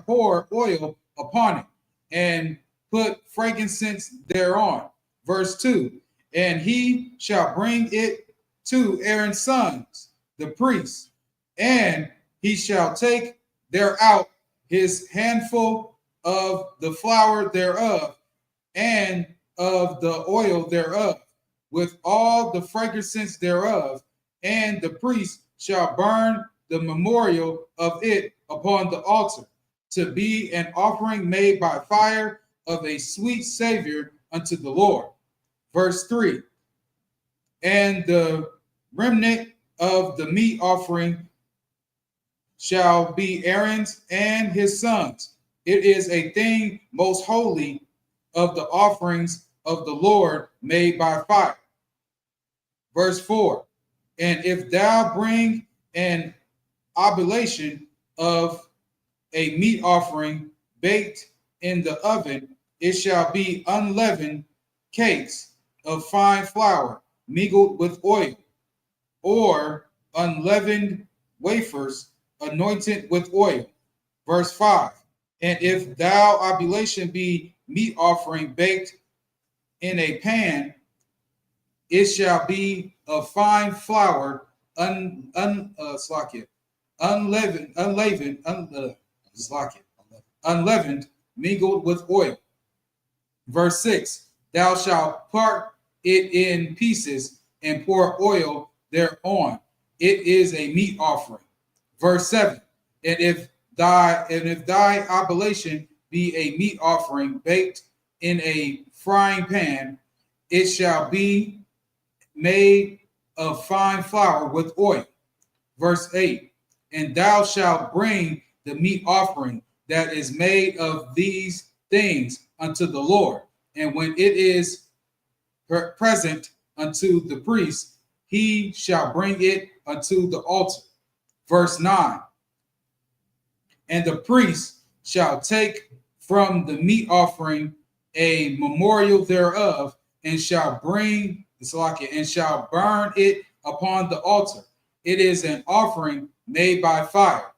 pour oil upon it, and put frankincense thereon. Verse 2. And he shall bring it to Aaron's sons, the priests, and he shall take thereout his handful of the flour thereof, and of the oil thereof, with all the frankincense thereof, and the priest shall burn the memorial of it upon the altar, to be an offering made by fire of a sweet Savior unto the Lord. Verse 3. And the remnant of the meat offering shall be Aaron's and his sons. It is a thing most holy of the offerings of the Lord made by fire. Verse 4. And if thou bring an oblation of a meat offering baked in the oven, it shall be unleavened cakes of fine flour mingled with oil, or unleavened wafers anointed with oil. Verse 5. And if thou oblation be meat offering baked in a pan, it shall be of fine flour, unleavened, mingled with oil. Verse 6. Thou shalt part it in pieces and pour oil thereon. It is a meat offering. Verse 7. And if thy oblation be a meat offering baked in a frying pan, it shall be made of fine flour with oil. Verse 8. And thou shalt bring the meat offering that is made of these things unto the Lord. And when it is present unto the priest, he shall bring it unto the altar. Verse 9. And the priest shall take from the meat offering a memorial thereof, and shall burn it upon the altar. It is an offering made by fire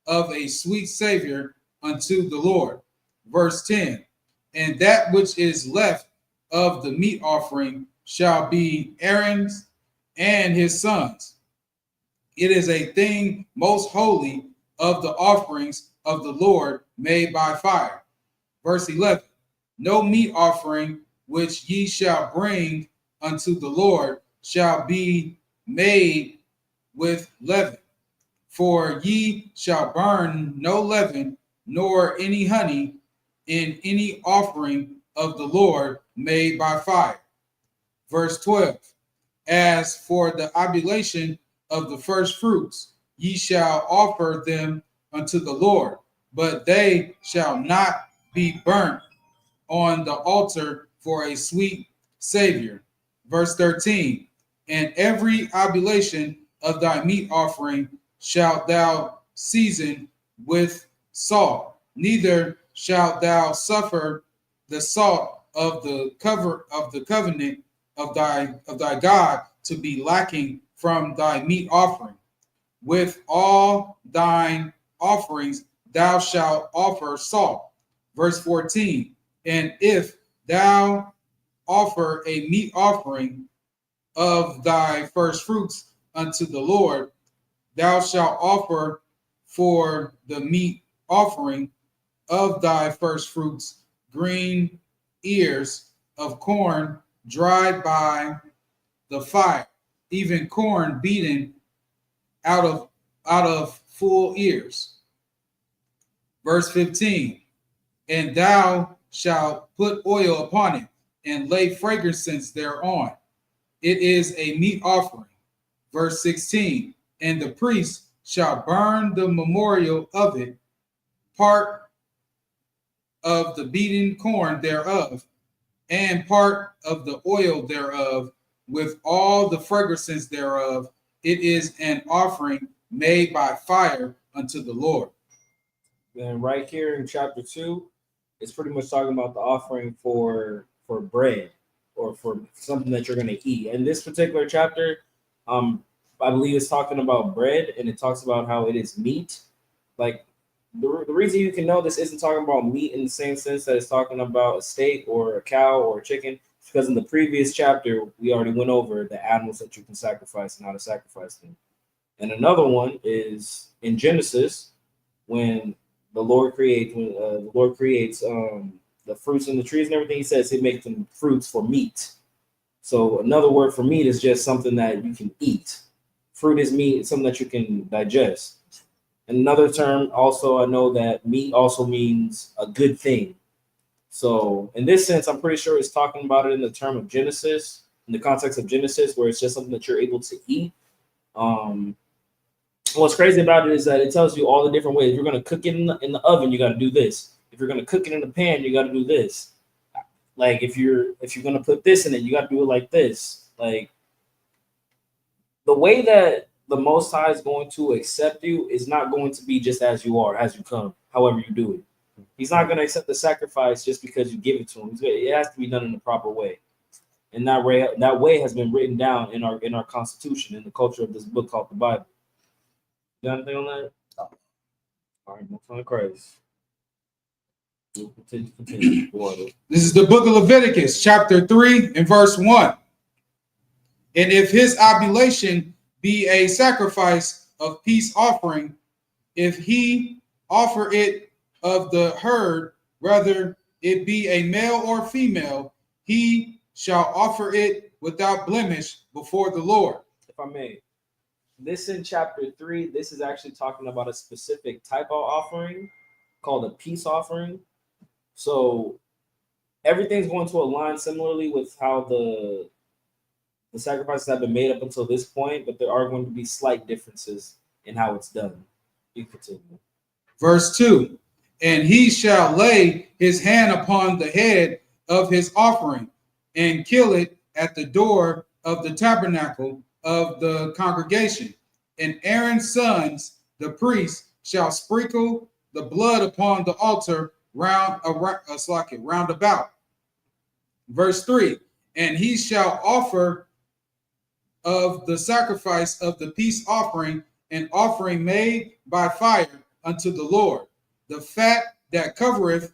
of a sweet savor unto the Lord. Verse 10. And that which is left of the meat offering shall be Aaron's and his sons. It is a thing most holy of the offerings of the Lord made by fire. Verse 11. No meat offering which ye shall bring unto the Lord shall be made with leaven. For ye shall burn no leaven, nor any honey in any offering of the Lord made by fire. Verse 12. As for the oblation of the first fruits, ye shall offer them unto the Lord, but they shall not be burnt on the altar for a sweet savior. Verse 13. And every oblation of thy meat offering shalt thou season with salt, neither shalt thou suffer the salt of the covenant of thy God to be lacking from thy meat offering. With all thine offerings thou shalt offer salt. Verse 14. And if thou offer a meat offering of thy first fruits unto the Lord, thou shalt offer for the meat offering of thy first fruits green ears of corn dried by the fire, even corn beaten out of full ears. Verse 15. And thou shalt put oil upon it and lay frankincense thereon. It is a meat offering. Verse 16. And the priest shall burn the memorial of it, part of the beaten corn thereof, and part of the oil thereof, with all the fragrances thereof. It is an offering made by fire unto the Lord. And right here in chapter 2, it's pretty much talking about the offering for bread or for something that you're going to eat. And this particular chapter, I believe it's talking about bread, and it talks about how it is meat. Like the reason you can know this isn't talking about meat in the same sense that it's talking about a steak or a cow or a chicken, is because in the previous chapter we already went over the animals that you can sacrifice and how to sacrifice them. And another one is in Genesis when the Lord creates the fruits and the trees and everything. He says he makes them fruits for meat. So another word for meat is just something that you can eat. Fruit is meat, it's something that you can digest. Another term also, I know that meat also means a good thing. So in this sense, I'm pretty sure it's talking about it in the term of Genesis, in the context of Genesis, where it's just something that you're able to eat. What's crazy about it is that it tells you all the different ways. If you're going to cook it in the oven, you got to do this. If you're going to cook it in the pan, you got to do this. Like if you're going to put this in it, you got to do it like this. Like the way that the Most High is going to accept you is not going to be just as you are, as you come, however you do it. He's not going to accept the sacrifice just because you give it to him. It has to be done in the proper way. And that way has been written down in our constitution, in the culture of this book called the Bible. You got anything on that? No. All right, most high Christ. We'll continue. This is the book of Leviticus, chapter 3 and verse 1. And if his oblation be a sacrifice of peace offering, if he offer it of the herd, whether it be a male or female, he shall offer it without blemish before the Lord. If I may, this in chapter 3, this is actually talking about a specific type of offering called a peace offering. So everything's going to align similarly with how the sacrifices have been made up until this point, but there are going to be slight differences in how it's done. You continue. Verse 2, and he shall lay his hand upon the head of his offering and kill it at the door of the tabernacle of the congregation. And Aaron's sons, the priests, shall sprinkle the blood upon the altar round about. Verse 3, and he shall offer of the sacrifice of the peace offering an offering made by fire unto the Lord, the fat that covereth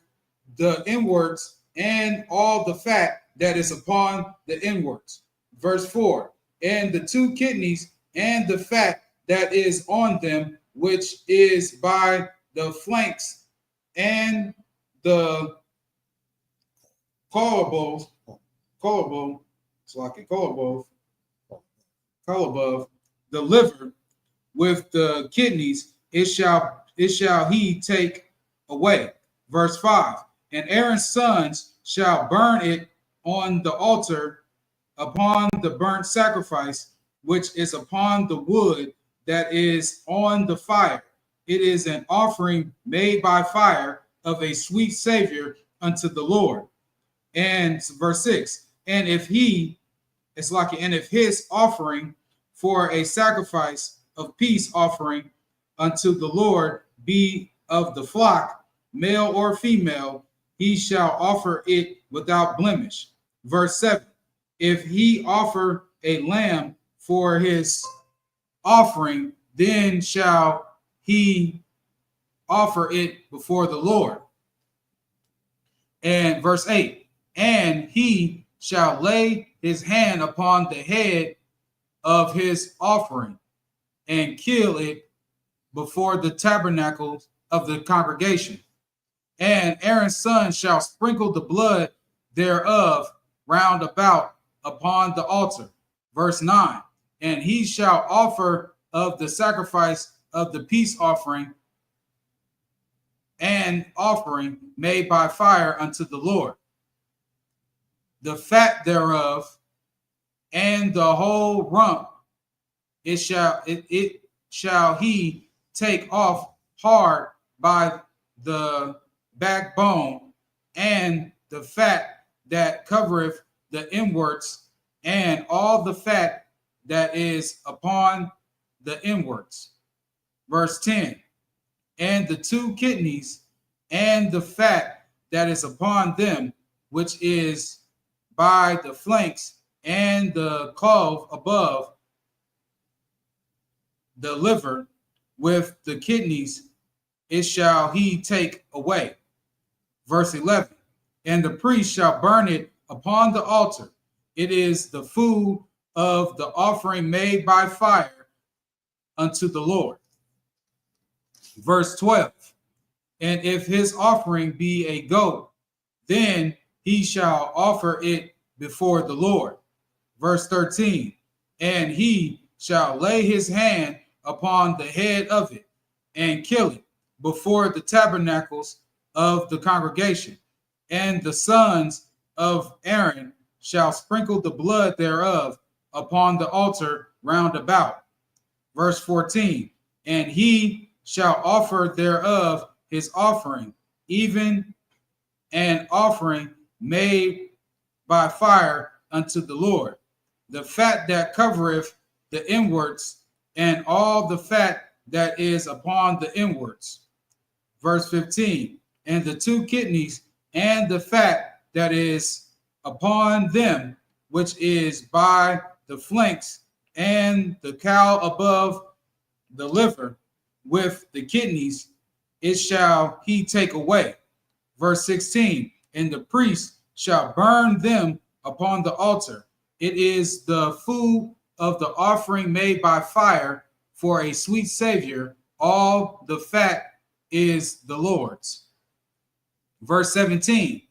the inwards, and all the fat that is upon the inwards. Verse 4, and the 2 kidneys and the fat that is on them, which is by the flanks, and the collarbone, the liver with the kidneys, it shall he take away. Verse 5, and Aaron's sons shall burn it on the altar upon the burnt sacrifice, which is upon the wood that is on the fire. It is an offering made by fire of a sweet savior unto the Lord. And verse 6, and if his offering for a sacrifice of peace offering unto the Lord be of the flock, male or female, he shall offer it without blemish. Verse 7, if he offer a lamb for his offering, then shall he offer it before the Lord. And verse 8, and he shall lay his hand upon the head of his offering and kill it before the tabernacle of the congregation. And Aaron's son shall sprinkle the blood thereof round about upon the altar. Verse 9, and he shall offer of the sacrifice of the peace offering and offering made by fire unto the Lord, the fat thereof and the whole rump it shall he take off hard by the backbone, and the fat that covereth the inwards, and all the fat that is upon the inwards. Verse 10, and the 2 kidneys and the fat that is upon them, which is by the flanks, and the clove above the liver with the kidneys, it shall he take away. Verse 11, and the priest shall burn it upon the altar. It is the food of the offering made by fire unto the Lord. Verse 12, and if his offering be a goat, then he shall offer it before the Lord. Verse 13, and he shall lay his hand upon the head of it and kill it before the tabernacles of the congregation. And the sons of Aaron shall sprinkle the blood thereof upon the altar round about. Verse 14, and he shall offer thereof his offering, even an offering made by fire unto the Lord, the fat that covereth the inwards, and all the fat that is upon the inwards. Verse 15, and the 2 kidneys and the fat that is upon them, which is by the flanks, and the cow above the liver with the kidneys, it shall he take away. Verse 16, and the priest shall burn them upon the altar. It is the food of the offering made by fire for a sweet savior. All the fat is the Lord's. Verse 17,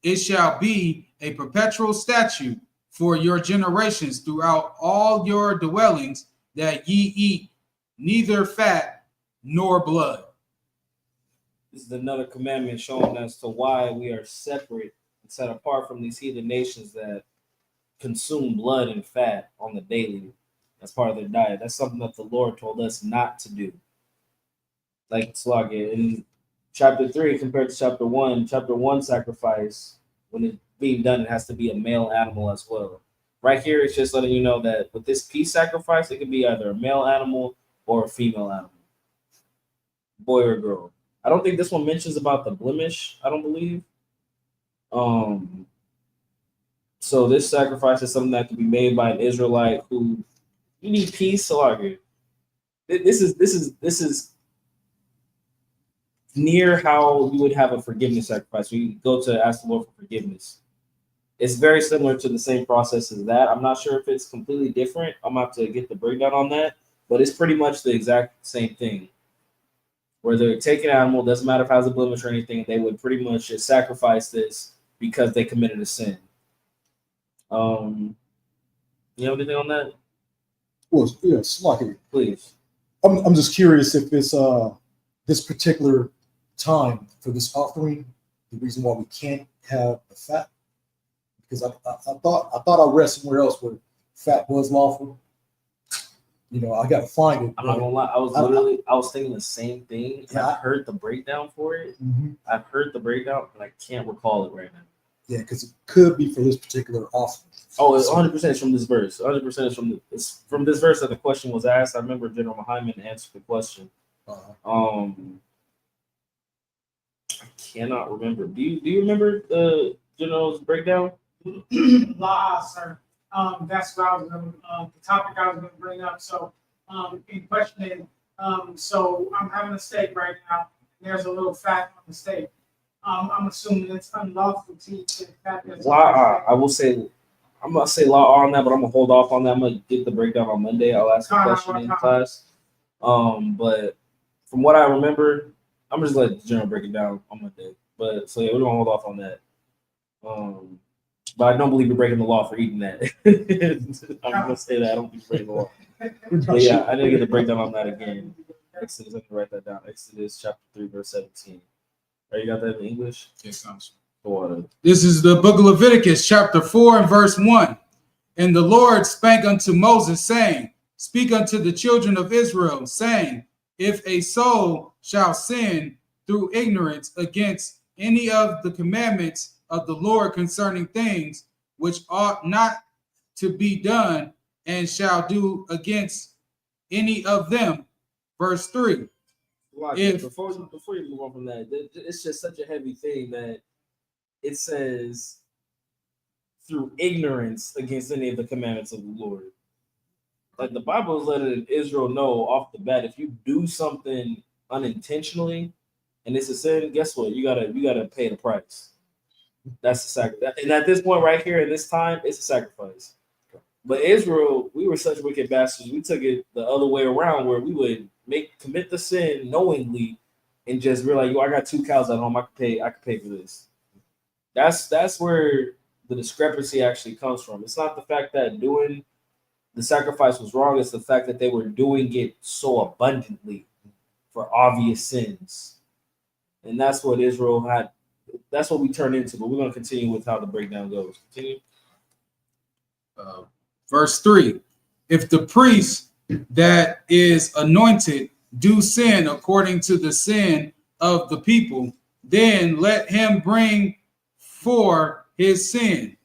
it shall be a perpetual statute for your generations throughout all your dwellings, that ye eat neither fat nor blood. This is another commandment showing us to why we are separate and set apart from these heathen nations that consume blood and fat on the daily as part of their diet. That's something that the Lord told us not to do. Like Slaga in chapter 3 compared to chapter 1 sacrifice, when it's being done, it has to be a male animal as well. Right here, it's just letting you know that with this peace sacrifice, it can be either a male animal or a female animal, boy or girl. I don't think this one mentions about the blemish, I don't believe. So this sacrifice is something that can be made by an Israelite who, you need peace, so like this is near how you would have a forgiveness sacrifice. We go to ask the Lord for forgiveness. It's very similar to the same process as that. I'm not sure if it's completely different. I'm gonna have to get the breakdown on that, but it's pretty much the exact same thing. Where they're taking an animal, doesn't matter if it has a blemish or anything, they would pretty much just sacrifice this because they committed a sin. You have anything on that? Well, yeah, Slacky. Please. I'm just curious if it's this particular time for this offering, the reason why we can't have the fat, because I thought I read somewhere else where fat was lawful. You know, I got to find it. I'm not gonna lie. I was thinking the same thing. Yeah. I've heard the breakdown for it. Mm-hmm. I've heard the breakdown, but I can't recall it right now. Yeah, because it could be for this particular offering. Oh, it's 100% from this verse. 100% is from this verse that the question was asked. I remember General Hyman answered the question. I cannot remember. Do you remember the General's breakdown? La, sir. That's what I was going to, the topic I was going to bring up. So, in questioning, so I'm having a steak right now. And there's a little fat on the steak. I'm assuming it's unlawful to eat the fat. I will say, I'm gonna say law on that, but I'm gonna hold off on that. I'm gonna get the breakdown on Monday. I'll ask a question in class. But from what I remember, I'm just let the General break it down on Monday. But so yeah, we're gonna hold off on that. But I don't believe you're breaking the law for eating that. I'm gonna say that I don't think you're breaking the law. But yeah, I need to get the breakdown on that again. Exodus, let me write that down. Exodus chapter 3, verse 17. Right, you got that in English? Yes, comes. This is the book of Leviticus, chapter 4 and verse 1. And the Lord spake unto Moses, saying, Speak unto the children of Israel, saying, If a soul shall sin through ignorance against any of the commandments of the Lord concerning things which ought not to be done, and shall do against any of them. Verse 3. Before you move on from that, it's just such a heavy thing that it says through ignorance against any of the commandments of the Lord. Like the Bible is letting Israel know off the bat, if you do something unintentionally and it's a sin, guess what? You gotta pay the price. That's the sacrifice. And at this point right here in this time, it's a sacrifice. But Israel, we were such wicked bastards. We took it the other way around, where we would commit the sin knowingly and just realize, I got 2 cows at home. I could pay for this. That's where the discrepancy actually comes from. It's not the fact that doing the sacrifice was wrong. It's the fact that they were doing it so abundantly for obvious sins. And that's what Israel had. That's what we turned into. But we're going to continue with how the breakdown goes. Continue. Verse 3. If the priest that is anointed do sin according to the sin of the people, then let him bring for his sin,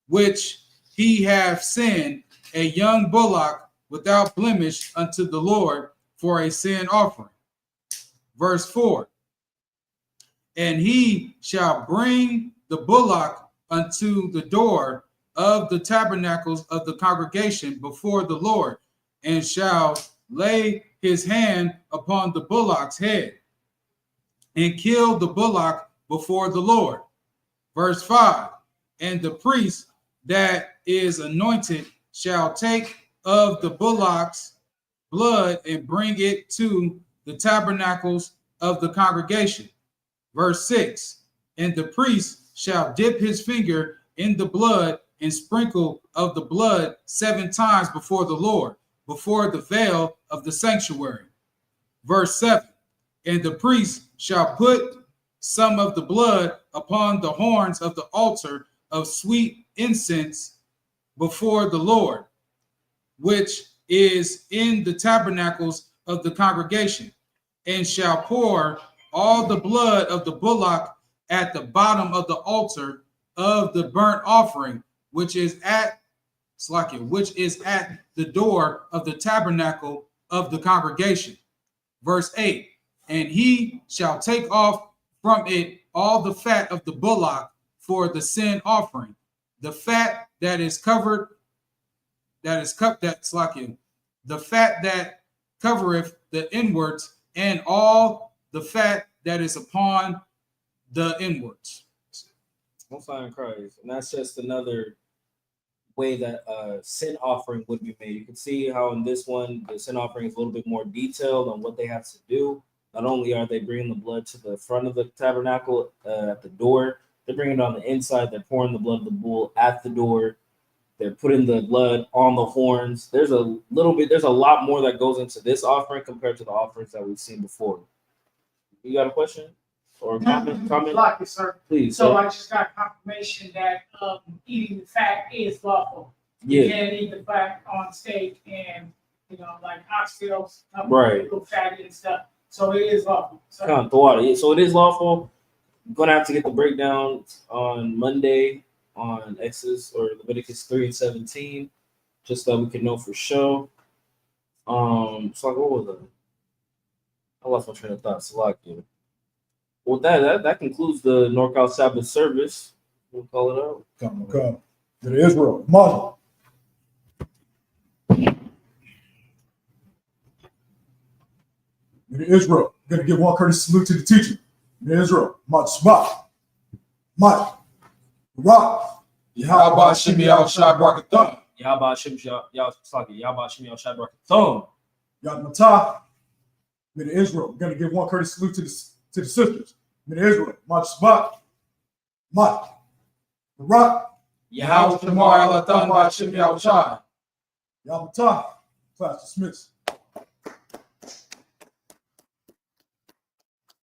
which he hath sinned, a young bullock without blemish unto the Lord for a sin offering. Verse 4. And he shall bring the bullock unto the door of the tabernacles of the congregation before the Lord, and shall lay his hand upon the bullock's head and kill the bullock before the Lord. Verse 5, and the priest that is anointed shall take of the bullock's blood and bring it to the tabernacles of the congregation. Verse 6, and the priest shall dip his finger in the blood and sprinkle of the blood 7 times before the Lord, before the veil of the sanctuary. Verse 7, and the priest shall put some of the blood upon the horns of the altar of sweet incense before the Lord, which is in the tabernacles of the congregation, and shall pour all the blood of the bullock at the bottom of the altar of the burnt offering, which is at the door of the tabernacle of the congregation. Verse 8, and he shall take off from it all the fat of the bullock for the sin offering, the fat that is covered, the fat that covereth the inwards, and all the fat that is upon the inwards. Most High in Christ. And that's just another way that sin offering would be made. You can see how in this one, the sin offering is a little bit more detailed on what they have to do. Not only are they bringing the blood to the front of the tabernacle at the door, they're bringing it on the inside. They're pouring the blood of the bull at the door. They're putting the blood on the horns. There's a lot more that goes into this offering compared to the offerings that we've seen before. You got a question or comment? Like it, sir. Please. So Sir. I just got confirmation that eating the fat is lawful. You Yeah. can't eat the fat on steak and like oxtails, Right. little fatty and stuff. So it is lawful. So, Come on, the water. So it is lawful. I'm gonna have to get the breakdown on Monday on Exodus or Leviticus 3 and 17, just so we can know for sure. So what was it? I lost my train of thought. So like, yeah. Well, that concludes the Norcal Sabbath service. We'll call it out. Come. To Israel, Muslim. To Israel, I'm going to give one courteous salute to the teacher. To Israel, Isupk Norcal Yahweh Shemi Al Shai Barakathon. Yahba Shem Shabrak Thumb. Yadmatah. To Israel, I'm going to give one courteous salute to the sisters. To Israel, Isupk Norcal Yahweh Shamar Alathon by Shemi Al Shai. Yadmatah. Class dismissed.